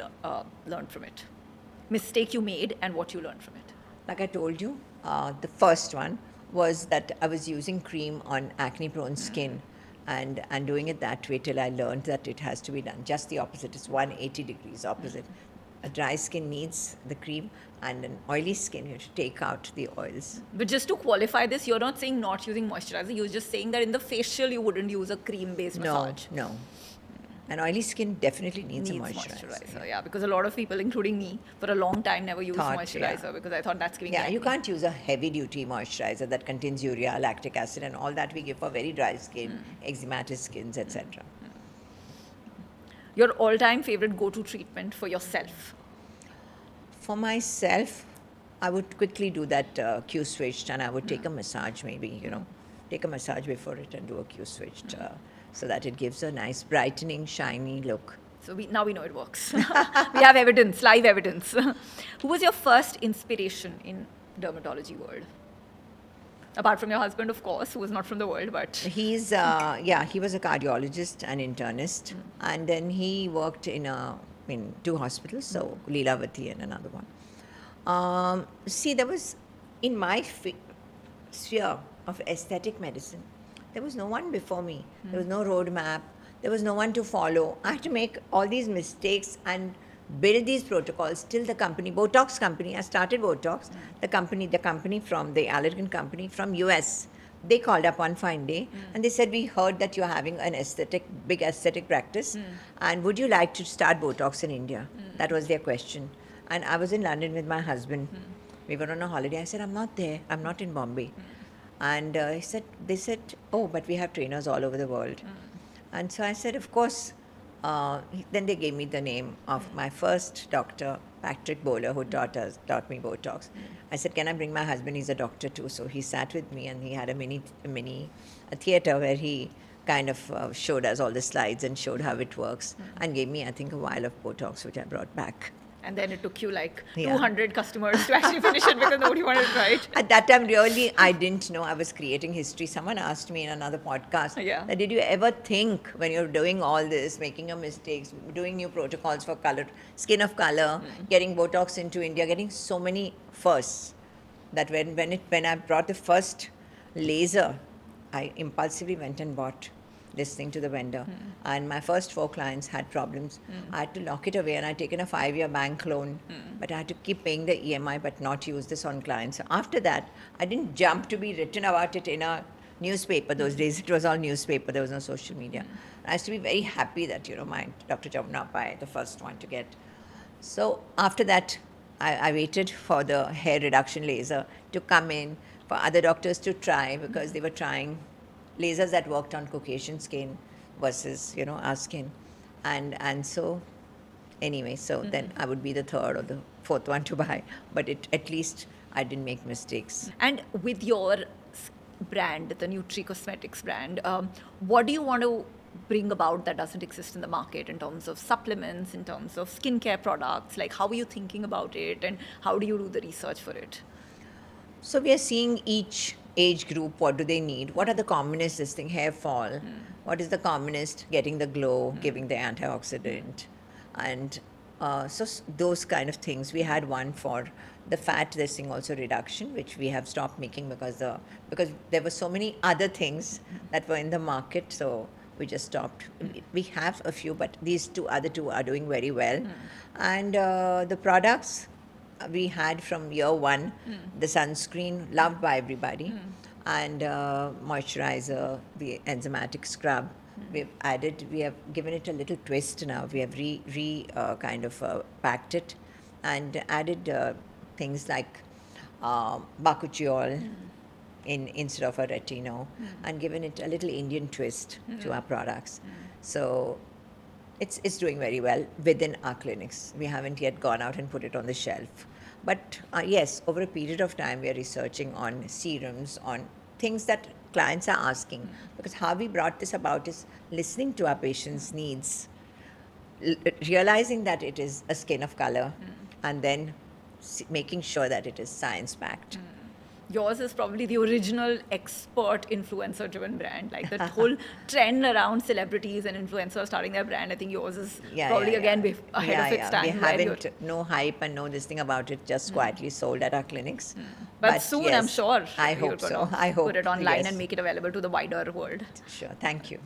[SPEAKER 1] learned from it. Mistake you made and what you learned from it.
[SPEAKER 2] Like I told you, the first one was that I was using cream on acne-prone skin and doing it that way till I learned that it has to be done just the opposite. It's 180 degrees opposite. A dry skin needs the cream, and an oily skin, you have to take out the oils.
[SPEAKER 1] But just to qualify this, you're not saying not using moisturizer. You're just saying that in the facial, you wouldn't use a cream-based massage.
[SPEAKER 2] No. An oily skin definitely needs a
[SPEAKER 1] Needs
[SPEAKER 2] moisturizer.
[SPEAKER 1] Yeah, because a lot of people, including me, for a long time never used
[SPEAKER 2] Thought,
[SPEAKER 1] moisturizer
[SPEAKER 2] yeah.
[SPEAKER 1] because I thought that's giving
[SPEAKER 2] Yeah, you
[SPEAKER 1] acne.
[SPEAKER 2] can't use a heavy-duty moisturizer that contains urea, lactic acid, and all that we give for very dry skin, eczematous skins, etc.
[SPEAKER 1] Your all-time favorite go-to treatment for yourself?
[SPEAKER 2] For myself, I would quickly do that Q switch, and I would take a massage, maybe, take a massage before it and do a Q switch, so that it gives a nice brightening, shiny look.
[SPEAKER 1] So now we know it works. We have evidence, live evidence. Who was your first inspiration in dermatology world? Apart from your husband, of course, who was not from the world, but
[SPEAKER 2] He was a cardiologist and internist, and then he worked in two hospitals, so Leelavati and another one. See, there was, in my sphere of aesthetic medicine, there was no one before me. There was no roadmap. There was no one to follow. I had to make all these mistakes and build these protocols till the company, Botox company, I started Botox, the company from the Allergan company from US. They called up one fine day and they said, we heard that you're having an big aesthetic practice, and would you like to start Botox in India? That was their question. And I was in London with my husband. We were on a holiday. I said, I'm not there. I'm not in Bombay. And they said, oh, but we have trainers all over the world. And so I said, of course. Then they gave me the name of my first doctor, Patrick Bowler, who taught me Botox. I said, can I bring my husband? He's a doctor too. So he sat with me, and he had a theater where he kind of showed us all the slides and showed how it works, and gave me, I think, a vial of Botox, which I brought back.
[SPEAKER 1] and then it took you like
[SPEAKER 2] Yeah.
[SPEAKER 1] 200 customers to actually finish it because nobody wanted to try it.
[SPEAKER 2] At that time, really, I didn't know I was creating history. Someone asked me in another podcast,
[SPEAKER 1] Yeah.
[SPEAKER 2] that did you ever think when you're doing all this, making your mistakes, doing new protocols for color, skin of color, getting Botox into India, getting so many firsts, that when I brought the first laser, I impulsively went and bought this thing to the vendor. And my first 4 clients had problems. I had to lock it away, and I'd taken a 5-year bank loan, but I had to keep paying the EMI but not use this on clients. So after that, I didn't jump to be written about it in a newspaper. Those days it was all newspaper, there was no social media. I used to be very happy that, my Dr. Jamna Pai, the first one to get. So after that, I waited for the hair reduction laser to come in, for other doctors to try, because they were trying lasers that worked on Caucasian skin versus, our skin. And so, anyway, so then I would be the third or the fourth one to buy. But at least I didn't make mistakes.
[SPEAKER 1] And with your brand, the Nutri Cosmetics brand, what do you want to bring about that doesn't exist in the market in terms of supplements, in terms of skincare products? Like, how are you thinking about it, and how do you do the research for it?
[SPEAKER 2] So we are seeing each age group, what do they need? What are the commonest, this thing, hair fall? What is the commonest, getting the glow, giving the antioxidant? And those kind of things. We had one for the fat, this thing also reduction, which we have stopped making because there were so many other things that were in the market, so we just stopped. We have a few, but these other two are doing very well. And the products, we had from year one, the sunscreen, loved by everybody, and moisturizer, the enzymatic scrub. We have given it a little twist now. We have packed it and added things like bakuchiol instead of a retinol, and given it a little Indian twist to our products. So it's doing very well within our clinics. We haven't yet gone out and put it on the shelf. But yes, over a period of time, we are researching on serums, on things that clients are asking. Because how we brought this about is listening to our patients' needs, realizing that it is a skin of color, and then making sure that it is science-backed.
[SPEAKER 1] Yours is probably the original expert influencer-driven brand. Like the whole trend around celebrities and influencers starting their brand, I think yours is probably ahead of its time.
[SPEAKER 2] We haven't, no hype and no this thing about it, just quietly sold at our clinics.
[SPEAKER 1] But soon,
[SPEAKER 2] yes,
[SPEAKER 1] I'm sure.
[SPEAKER 2] I
[SPEAKER 1] you're
[SPEAKER 2] hope so.
[SPEAKER 1] gonna
[SPEAKER 2] I hope.
[SPEAKER 1] Put it online
[SPEAKER 2] yes.
[SPEAKER 1] and make it available to the wider world.
[SPEAKER 2] Sure, thank you.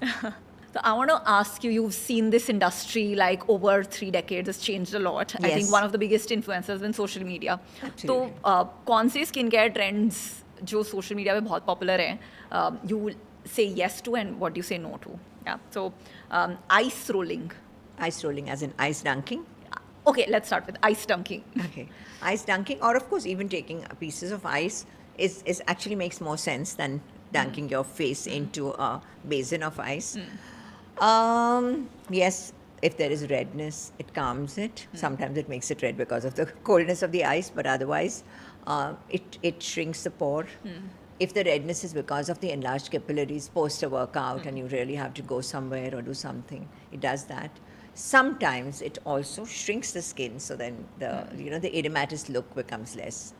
[SPEAKER 1] So I want to ask you, you've seen this industry like over 3 decades, has changed a lot. I think
[SPEAKER 2] Yes.
[SPEAKER 1] one of the biggest influencers has been social media.
[SPEAKER 2] Absolutely.
[SPEAKER 1] तो कौन से skin care trends जो social media पे बहुत popular हैं, you say yes to, and what do you say no to? Yeah. So ice rolling.
[SPEAKER 2] Ice rolling as in ice dunking.
[SPEAKER 1] Okay, let's start with ice dunking.
[SPEAKER 2] Okay. Ice dunking, or of course even taking pieces of ice is actually makes more sense than dunking your face into a basin of ice. Yes, If there is redness, it calms it. Sometimes it makes it red because of the coldness of the ice, but otherwise, it shrinks the pore. If the redness is because of the enlarged capillaries post a workout and you really have to go somewhere or do something, it does that. Sometimes it also shrinks the skin, so then the edematous look becomes less.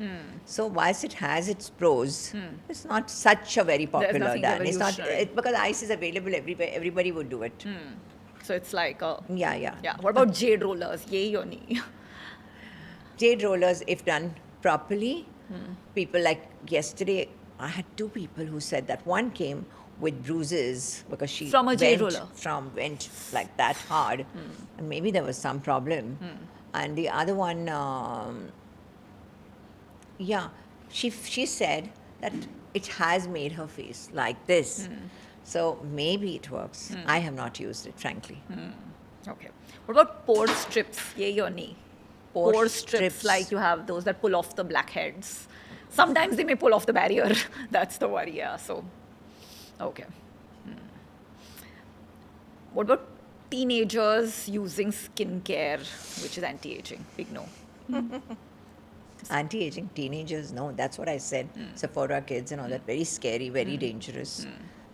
[SPEAKER 2] So whilst it has its pros, it's not such a very popular
[SPEAKER 1] nothing
[SPEAKER 2] done. It's not
[SPEAKER 1] revolutionary.
[SPEAKER 2] because ice is available everywhere. Everybody would do it.
[SPEAKER 1] So it's like a,
[SPEAKER 2] Yeah.
[SPEAKER 1] yeah. What about jade rollers? Yay or nay?
[SPEAKER 2] Jade rollers, if done properly, people like yesterday, I had two people who said that one came with bruises because she
[SPEAKER 1] From a jade roller?
[SPEAKER 2] went like that hard, and maybe there was some problem. And the other one, yeah, she said that it has made her face like this. So maybe it works. I have not used it, frankly.
[SPEAKER 1] Okay. What about pore strips? Yay or nay?
[SPEAKER 2] Pore
[SPEAKER 1] Pore strips,
[SPEAKER 2] strips.
[SPEAKER 1] like you have those that pull off the blackheads. Sometimes they may pull off the barrier. That's the worry, yeah. So, okay. What about teenagers using skincare, which is anti-aging? Big no.
[SPEAKER 2] Anti-aging teenagers, no, that's what I said. Sephora kids and all that, very scary, very dangerous.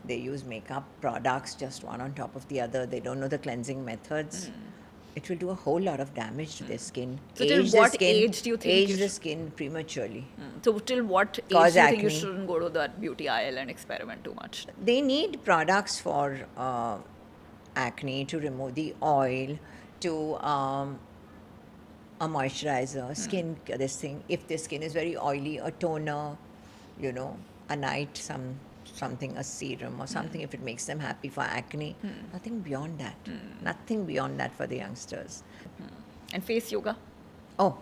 [SPEAKER 2] They use makeup products just one on top of the other. They don't know the cleansing methods. It will do a whole lot of damage to their skin.
[SPEAKER 1] So till
[SPEAKER 2] Age the
[SPEAKER 1] what
[SPEAKER 2] skin,
[SPEAKER 1] age do you think
[SPEAKER 2] age
[SPEAKER 1] you
[SPEAKER 2] the
[SPEAKER 1] should-
[SPEAKER 2] skin prematurely.
[SPEAKER 1] So till what age
[SPEAKER 2] Cause
[SPEAKER 1] do you think you
[SPEAKER 2] acne.
[SPEAKER 1] shouldn't go to that beauty aisle and experiment too much?
[SPEAKER 2] They need products for acne to remove the oil, to a moisturizer, skin, this thing. If the skin is very oily, a toner, a night, something, a serum or something, if it makes them happy for acne. Nothing beyond that. Nothing beyond that for the youngsters.
[SPEAKER 1] And face yoga?
[SPEAKER 2] Oh,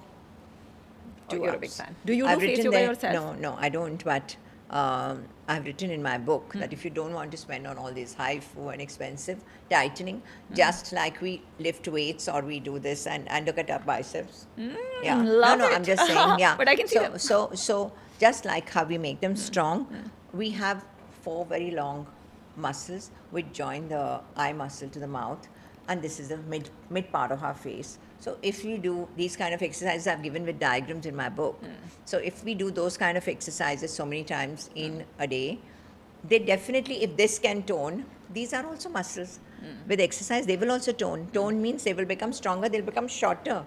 [SPEAKER 1] Oh, you're a big
[SPEAKER 2] hours.
[SPEAKER 1] fan. Do you
[SPEAKER 2] I've
[SPEAKER 1] do face
[SPEAKER 2] written
[SPEAKER 1] yoga
[SPEAKER 2] there-
[SPEAKER 1] yourself?
[SPEAKER 2] No, I don't. But I've written in my book that if you don't want to spend on all this high foo and expensive tightening, just like we lift weights or we do this and look at our biceps. Yeah.
[SPEAKER 1] love
[SPEAKER 2] no,
[SPEAKER 1] it.
[SPEAKER 2] I'm just saying. Yeah.
[SPEAKER 1] But I can see
[SPEAKER 2] so,
[SPEAKER 1] them.
[SPEAKER 2] So just like how we make them strong, we have 4 very long muscles which join the eye muscle to the mouth, and this is the mid part of our face. So if we do these kind of exercises, I've given with diagrams in my book. So if we do those kind of exercises so many times in a day, they definitely, if this can tone, these are also muscles. With exercise, they will also tone. Tone means they will become stronger, they'll become shorter.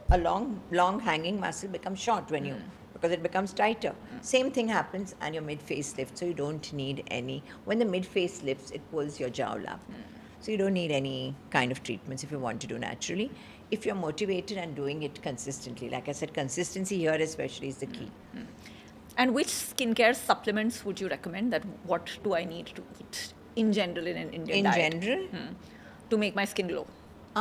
[SPEAKER 2] A long hanging muscle becomes short when you, because it becomes tighter. Same thing happens and your mid face lifts, so you don't need any. When the mid face lifts, it pulls your jowl up. So you don't need any kind of treatments if you want to do naturally. If you're motivated and doing it consistently, like I said, consistency here especially is the key.
[SPEAKER 1] And which skincare supplements would you recommend? That what do I need to eat in general in an Indian
[SPEAKER 2] In
[SPEAKER 1] diet
[SPEAKER 2] general,
[SPEAKER 1] to make my skin glow?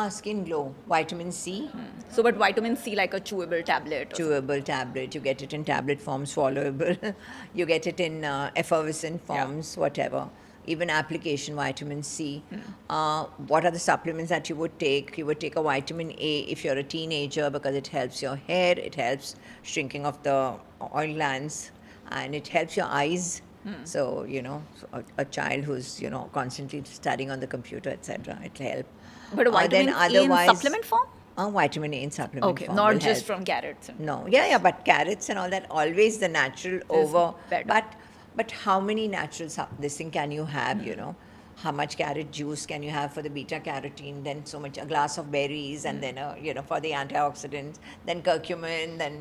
[SPEAKER 2] skin glow, vitamin C,
[SPEAKER 1] So, but vitamin C, like a chewable tablet. Or
[SPEAKER 2] chewable tablet, you get it in tablet form, swallowable, you get it in effervescent forms, whatever. Even application vitamin C. What are the supplements that you would take? You would take a vitamin A if you're a teenager because it helps your hair, it helps shrinking of the oil glands, and it helps your eyes. So, a child who's, constantly studying on the computer, etc., it'll help.
[SPEAKER 1] But a
[SPEAKER 2] Then
[SPEAKER 1] vitamin A in
[SPEAKER 2] otherwise-
[SPEAKER 1] supplement form?
[SPEAKER 2] Vitamin A in supplement
[SPEAKER 1] Okay,
[SPEAKER 2] form
[SPEAKER 1] not
[SPEAKER 2] will
[SPEAKER 1] just
[SPEAKER 2] help.
[SPEAKER 1] from carrots.
[SPEAKER 2] No, yeah, but carrots and all that, always the natural over.
[SPEAKER 1] better.
[SPEAKER 2] But how many natural this thing can you have? How much carrot juice can you have for the beta carotene? Then so much, a glass of berries, and then for the antioxidants. Then curcumin, then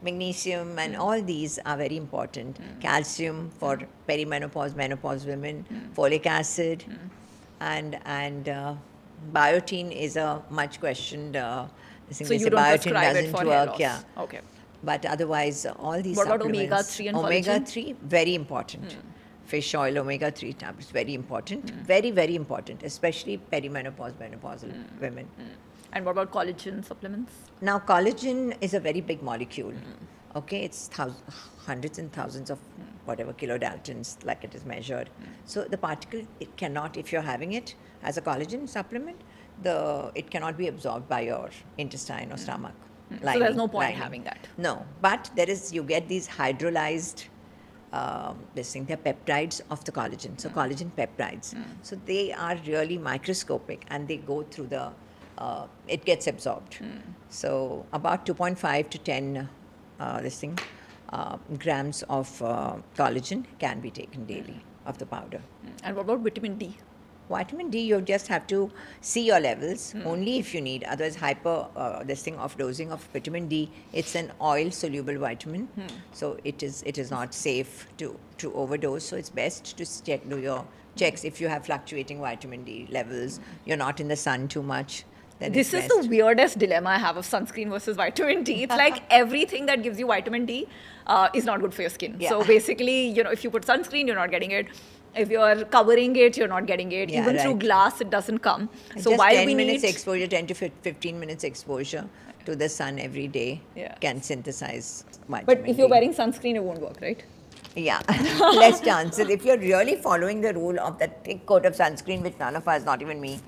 [SPEAKER 2] magnesium, and all these are very important. Calcium for perimenopause, menopause women, folic acid, and biotin is a much questioned. This thing
[SPEAKER 1] So
[SPEAKER 2] they
[SPEAKER 1] you
[SPEAKER 2] say
[SPEAKER 1] don't
[SPEAKER 2] biotin
[SPEAKER 1] prescribe it
[SPEAKER 2] doesn't
[SPEAKER 1] for hair
[SPEAKER 2] work.
[SPEAKER 1] loss?
[SPEAKER 2] Yeah.
[SPEAKER 1] Okay.
[SPEAKER 2] But otherwise, all these
[SPEAKER 1] What about
[SPEAKER 2] supplements.
[SPEAKER 1] omega-3 and
[SPEAKER 2] Omega
[SPEAKER 1] collagen?
[SPEAKER 2] 3, very important. Fish oil, omega 3 tablets, very important. Very, very important, especially perimenopause, menopausal women.
[SPEAKER 1] And what about collagen supplements?
[SPEAKER 2] Now, collagen is a very big molecule. Okay, it's hundreds and thousands of whatever kilodaltons, like it is measured. So the particle, it cannot, if you're having it as a collagen supplement, it cannot be absorbed by your intestine or stomach.
[SPEAKER 1] So there's no point having that.
[SPEAKER 2] No, but you get these hydrolyzed, they're peptides of the collagen. So collagen peptides. So they are really microscopic and they go through the it gets absorbed. So about 2.5 to 10 grams of collagen can be taken daily of the powder.
[SPEAKER 1] And what about vitamin D?
[SPEAKER 2] Vitamin D, you just have to see your levels only if you need. Otherwise, of dosing of vitamin D. It's an oil soluble vitamin, so it is not safe to overdose. So it's best to do your checks if you have fluctuating vitamin D levels. You're not in the sun too much. Then
[SPEAKER 1] This
[SPEAKER 2] it's
[SPEAKER 1] is
[SPEAKER 2] best.
[SPEAKER 1] the weirdest dilemma I have of sunscreen versus vitamin D. It's like everything that gives you vitamin D is not good for your skin.
[SPEAKER 2] Yeah.
[SPEAKER 1] So basically, if you put sunscreen, you're not getting it. If you're covering it, you're not getting it.
[SPEAKER 2] Yeah,
[SPEAKER 1] Even through
[SPEAKER 2] right.
[SPEAKER 1] glass, it doesn't come. So
[SPEAKER 2] just
[SPEAKER 1] while
[SPEAKER 2] 10
[SPEAKER 1] we
[SPEAKER 2] minutes
[SPEAKER 1] need
[SPEAKER 2] exposure, 10 to 15 minutes exposure to the sun every day
[SPEAKER 1] Yeah.
[SPEAKER 2] can synthesize vitamin
[SPEAKER 1] but if you're
[SPEAKER 2] D.
[SPEAKER 1] wearing sunscreen, it won't work, right?
[SPEAKER 2] Yeah, less chances. If you're really following the rule of that thick coat of sunscreen, which none of us, not even me,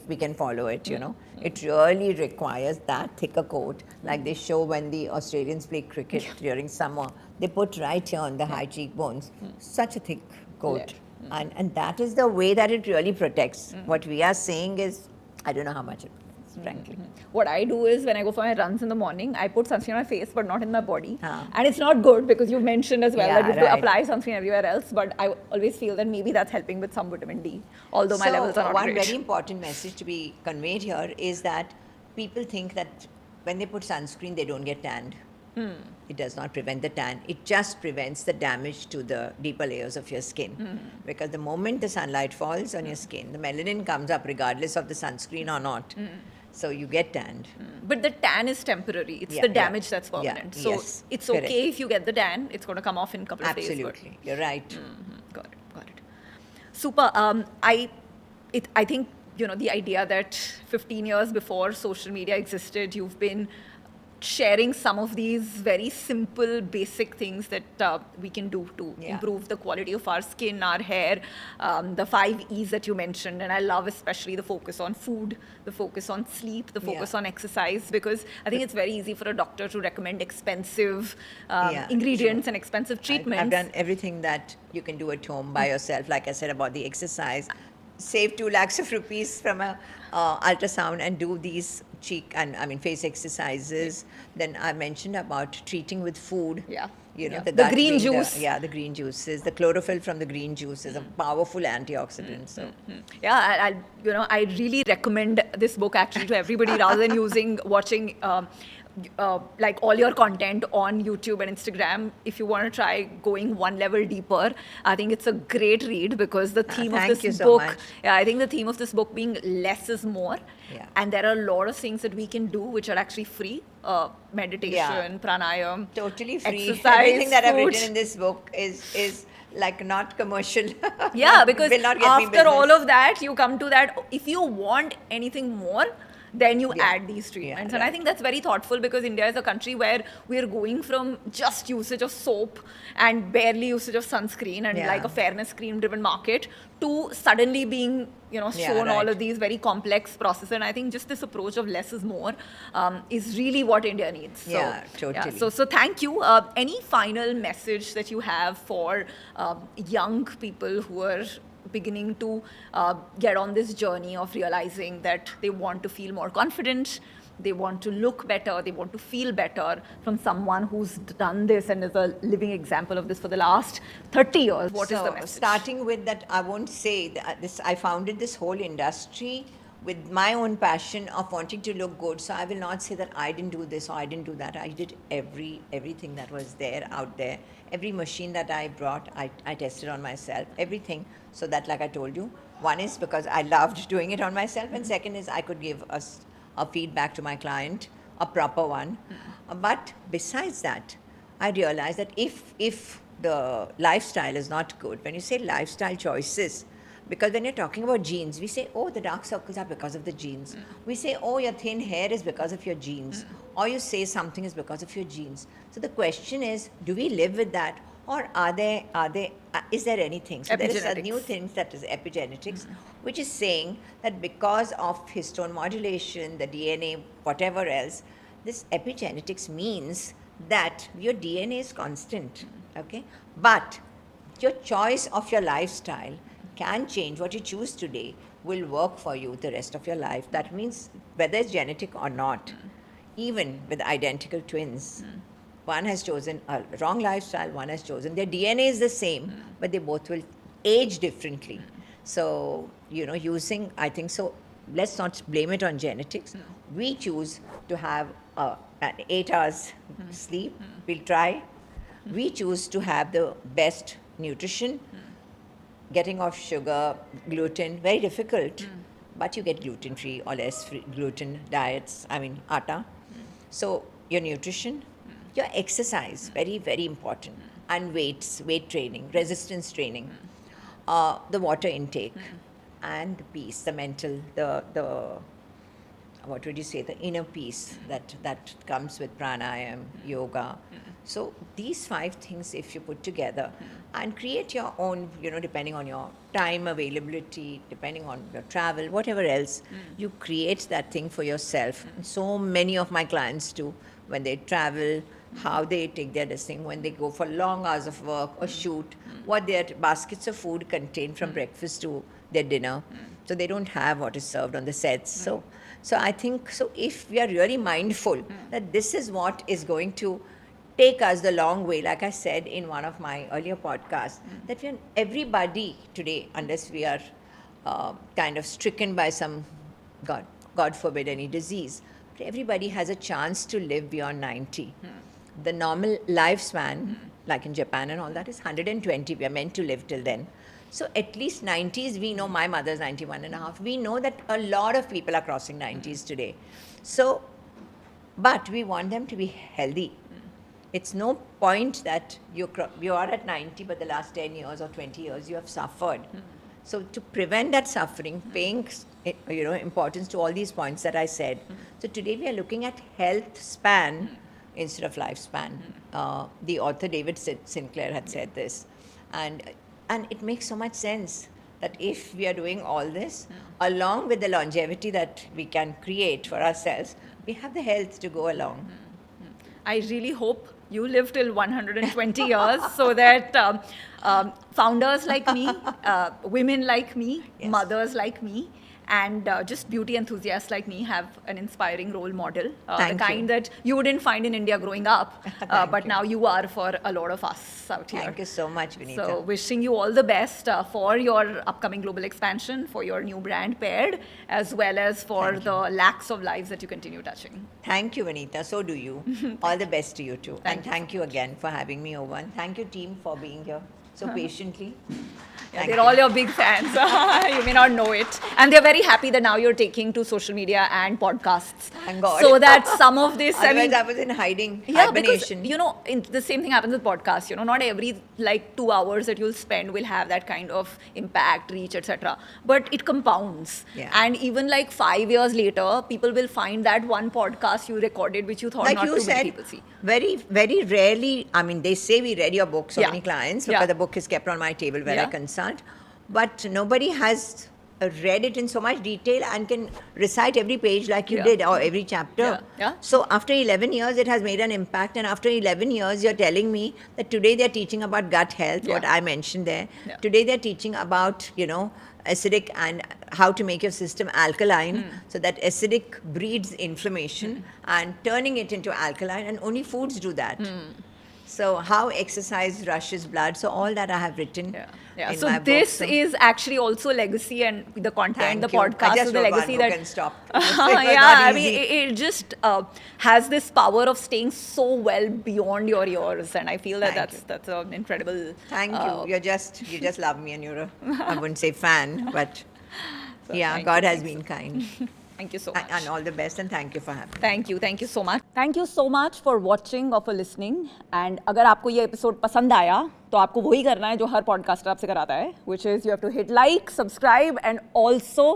[SPEAKER 2] we can follow it, It really requires that thicker coat, like they show when the Australians play cricket during summer. They put right here on the high cheekbones, such a thick coat.
[SPEAKER 1] Layer.
[SPEAKER 2] And that is the way that it really protects. What we are saying is, I don't know how much it protects, frankly.
[SPEAKER 1] What I do is when I go for my runs in the morning, I put sunscreen on my face, but not in my body.
[SPEAKER 2] Ah.
[SPEAKER 1] And it's not good because you've mentioned as well
[SPEAKER 2] Yeah,
[SPEAKER 1] that you have to
[SPEAKER 2] right.
[SPEAKER 1] apply sunscreen everywhere else. But I always feel that maybe that's helping with some vitamin D, although my levels are not
[SPEAKER 2] one
[SPEAKER 1] great.
[SPEAKER 2] very important message to be conveyed here is that people think that when they put sunscreen, they don't get tanned. It does not prevent the tan. It just prevents the damage to the deeper layers of your skin. Because the moment the sunlight falls on your skin, the melanin comes up regardless of the sunscreen or not. So you get tanned.
[SPEAKER 1] But the tan is temporary. It's
[SPEAKER 2] Yeah,
[SPEAKER 1] the
[SPEAKER 2] yeah.
[SPEAKER 1] damage that's
[SPEAKER 2] Yeah,
[SPEAKER 1] permanent. So
[SPEAKER 2] yes,
[SPEAKER 1] it's
[SPEAKER 2] correct.
[SPEAKER 1] okay if you get the tan. It's going to come off in a couple of days.
[SPEAKER 2] Absolutely. You're right.
[SPEAKER 1] Got it. Got it. Super. I think the idea that 15 years before social media existed, you've been sharing some of these very simple, basic things that we can do to
[SPEAKER 2] Yeah.
[SPEAKER 1] improve the quality of our skin, our hair, the 5 E's that you mentioned. And I love especially the focus on food, the focus on sleep, the focus
[SPEAKER 2] Yeah.
[SPEAKER 1] on exercise, because I think it's very easy for a doctor to recommend expensive
[SPEAKER 2] Yeah,
[SPEAKER 1] ingredients
[SPEAKER 2] true.
[SPEAKER 1] and expensive
[SPEAKER 2] I've
[SPEAKER 1] treatments.
[SPEAKER 2] done everything that you can do at home by yourself. Like I said about the exercise, save 2 lakhs of rupees from a ultrasound and do these face exercises. Then I mentioned about treating with food.
[SPEAKER 1] Yeah. Yeah.
[SPEAKER 2] The
[SPEAKER 1] The
[SPEAKER 2] gut
[SPEAKER 1] green
[SPEAKER 2] being
[SPEAKER 1] juice.
[SPEAKER 2] the green juices. The chlorophyll from the green juice is a powerful antioxidant. So.
[SPEAKER 1] Yeah, I really recommend this book actually to everybody rather than watching like all your content on YouTube and Instagram. If you want to try going one level deeper, I think it's a great read because the theme of
[SPEAKER 2] thank
[SPEAKER 1] this
[SPEAKER 2] you so
[SPEAKER 1] book,
[SPEAKER 2] much.
[SPEAKER 1] yeah, I think the theme of this book being less is more.
[SPEAKER 2] Yeah.
[SPEAKER 1] And there are a lot of things that we can do which are actually free. Meditation, pranayam,
[SPEAKER 2] Totally free.
[SPEAKER 1] exercise,
[SPEAKER 2] Everything that I've
[SPEAKER 1] food.
[SPEAKER 2] written in this book is like not commercial.
[SPEAKER 1] Yeah, because
[SPEAKER 2] will not get me
[SPEAKER 1] after all
[SPEAKER 2] business.
[SPEAKER 1] of that, you come to that. If you want anything more, then you
[SPEAKER 2] Yeah.
[SPEAKER 1] add these treatments. And I
[SPEAKER 2] right.
[SPEAKER 1] think that's very thoughtful because India is a country where we are going from just usage of soap and barely usage of sunscreen and
[SPEAKER 2] Yeah.
[SPEAKER 1] like a fairness cream driven market to suddenly being, shown all
[SPEAKER 2] right.
[SPEAKER 1] of these very complex processes. And I think just this approach of less is more is really what India needs. So,
[SPEAKER 2] Yeah, totally.
[SPEAKER 1] So thank you. Any final message that you have for young people who are beginning to get on this journey of realizing that they want to feel more confident, they want to look better, they want to feel better from someone who's done this and is a living example of this for the last 30 years? What is the message?
[SPEAKER 2] Starting with that, I won't say that I founded this whole industry with my own passion of wanting to look good. So I will not say that I didn't do this or I didn't do that. I did everything that was there out there. Every machine that I brought, I tested on myself. Everything. So that, like I told you, one is because I loved doing it on myself, and second is I could give a feedback to my client, a proper one. But besides that, I realized that if the lifestyle is not good, when you say lifestyle choices, because when you're talking about genes, we say, oh, the dark circles are because of the genes. We say, oh, your thin hair is because of your genes. Or you say something is because of your genes. So the question is, do we live with that? Or is there anything? So there is a new
[SPEAKER 1] Epigenetics.
[SPEAKER 2] thing that is epigenetics, which is saying that because of histone modulation, the DNA, whatever else, this epigenetics means that your DNA is constant, okay? But your choice of your lifestyle can change. What you choose today will work for you the rest of your life. That means whether it's genetic or not, even with identical twins, one has chosen a wrong lifestyle, one has chosen, their DNA is the same, but they both will age differently. So, using, I think so, let's not blame it on genetics. We choose to have an 8 hours sleep, we'll try. We choose to have the best nutrition, getting off sugar, gluten, very difficult, but you get gluten-free or less free gluten diets, atta. So your nutrition, your exercise, very, very important, and weight training, resistance training, the water intake, and the peace, the mental, the what would you say, the inner peace that comes with pranayam, yoga. So these 5 things, if you put together and create your own, depending on your time availability, depending on your travel, whatever else, you create that thing for yourself. And so many of my clients do when they travel, how they take their thing, when they go for long hours of work or shoot, what their baskets of food contain from breakfast to their dinner. So they don't have what is served on the sets. So I think, so if we are really mindful that this is what is going to take us the long way, like I said in one of my earlier podcasts, that everybody today, unless we are kind of stricken by some, God forbid, any disease, but everybody has a chance to live beyond 90. The normal lifespan, like in Japan and all that, is 120. We are meant to live till then. So at least 90s, we know, my mother's 91 and a half. We know that a lot of people are crossing 90s today. So, but we want them to be healthy. It's no point that you are at 90, but the last 10 years or 20 years you have suffered. So to prevent that suffering, paying importance to all these points that I said. So today we are looking at health span instead of lifespan. The author David Sinclair had said this. And it makes so much sense that if we are doing all this, along with the longevity that we can create for ourselves, we have the health to go along.
[SPEAKER 1] I really hope you live till 120 years so that founders like me, women like me,
[SPEAKER 2] Yes.
[SPEAKER 1] mothers like me, and just beauty enthusiasts like me have an inspiring role model, the
[SPEAKER 2] Thank
[SPEAKER 1] kind
[SPEAKER 2] you.
[SPEAKER 1] that you wouldn't find in India growing up, but
[SPEAKER 2] you.
[SPEAKER 1] now you are for a lot of us out here.
[SPEAKER 2] Thank you so much, Vinita.
[SPEAKER 1] So wishing you all the best for your upcoming global expansion, for your new brand Paired, as well as for
[SPEAKER 2] Thank
[SPEAKER 1] the lakhs of lives that you continue touching.
[SPEAKER 2] Thank you, Vinita. So do you. All the best to you too.
[SPEAKER 1] Thank
[SPEAKER 2] And
[SPEAKER 1] you.
[SPEAKER 2] thank you again for having me over. And thank you, team, for being here so patiently.
[SPEAKER 1] Yeah,
[SPEAKER 2] Thank
[SPEAKER 1] they're
[SPEAKER 2] you.
[SPEAKER 1] all your big fans. You may not know it. And they're very happy that now you're taking to social media and podcasts.
[SPEAKER 2] Thank God.
[SPEAKER 1] So that some of this,
[SPEAKER 2] Otherwise, I was in hiding,
[SPEAKER 1] yeah, because,
[SPEAKER 2] hibernation.
[SPEAKER 1] the same thing happens with podcasts. Not every 2 hours that you'll spend will have that kind of impact, reach, etc. But it compounds.
[SPEAKER 2] Yeah.
[SPEAKER 1] And even 5 years later, people will find that one podcast you recorded, which you thought
[SPEAKER 2] Like
[SPEAKER 1] not
[SPEAKER 2] you
[SPEAKER 1] too many
[SPEAKER 2] said,
[SPEAKER 1] people see.
[SPEAKER 2] very, very rarely, they say we read your book, so
[SPEAKER 1] Yeah.
[SPEAKER 2] many clients,
[SPEAKER 1] Yeah.
[SPEAKER 2] because the book is kept on my table where I
[SPEAKER 1] Yeah.
[SPEAKER 2] consult. But nobody has read it in so much detail and can recite every page like you
[SPEAKER 1] Yeah.
[SPEAKER 2] did, or every chapter.
[SPEAKER 1] Yeah. Yeah.
[SPEAKER 2] So after 11 years, it has made an impact. And after 11 years, you're telling me that today they're teaching about gut health, what
[SPEAKER 1] Yeah.
[SPEAKER 2] I mentioned there.
[SPEAKER 1] Yeah.
[SPEAKER 2] Today they're teaching about, acidic and how to make your system alkaline, so that acidic breeds inflammation and turning it into alkaline, and only foods do that. So how exercise rushes blood. So all that I have written
[SPEAKER 1] Yeah.
[SPEAKER 2] in
[SPEAKER 1] So
[SPEAKER 2] my book.
[SPEAKER 1] this
[SPEAKER 2] So
[SPEAKER 1] is actually also legacy, and the content,
[SPEAKER 2] thank
[SPEAKER 1] the
[SPEAKER 2] you.
[SPEAKER 1] podcast
[SPEAKER 2] I just
[SPEAKER 1] is the
[SPEAKER 2] wrote
[SPEAKER 1] legacy
[SPEAKER 2] one book
[SPEAKER 1] that
[SPEAKER 2] and stopped. It was not
[SPEAKER 1] yeah, I mean,
[SPEAKER 2] easy.
[SPEAKER 1] it just has this power of staying so well beyond your years, and I feel that
[SPEAKER 2] Thank
[SPEAKER 1] that's an incredible.
[SPEAKER 2] Thank you. You just love me, and you're I wouldn't say fan, but
[SPEAKER 1] So
[SPEAKER 2] yeah,
[SPEAKER 1] thank
[SPEAKER 2] God
[SPEAKER 1] you,
[SPEAKER 2] has
[SPEAKER 1] thank
[SPEAKER 2] been kind.
[SPEAKER 1] Thank you so much.
[SPEAKER 2] And all the best, and thank you for having me.
[SPEAKER 1] Thank you so much. Thank you so much for watching or for listening. And अगर आपको ये episode पसंद आया तो आपको वही करना है जो हर पॉडकास्टर आपसे कराता है, which is you have to hit like, subscribe and also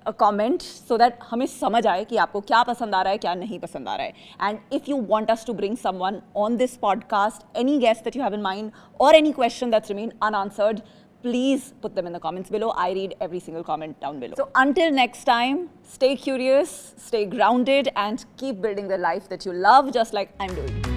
[SPEAKER 1] a comment so that हमें समझ आए कि आपको क्या पसंद आ रहा है, क्या नहीं पसंद आ रहा है. And if you want us to bring someone on this podcast, any guest that you have in mind or any question that's remained unanswered, please put them in the comments below. I read every single comment down below. So until next time, stay curious, stay grounded, and keep building the life that you love, just like I'm doing.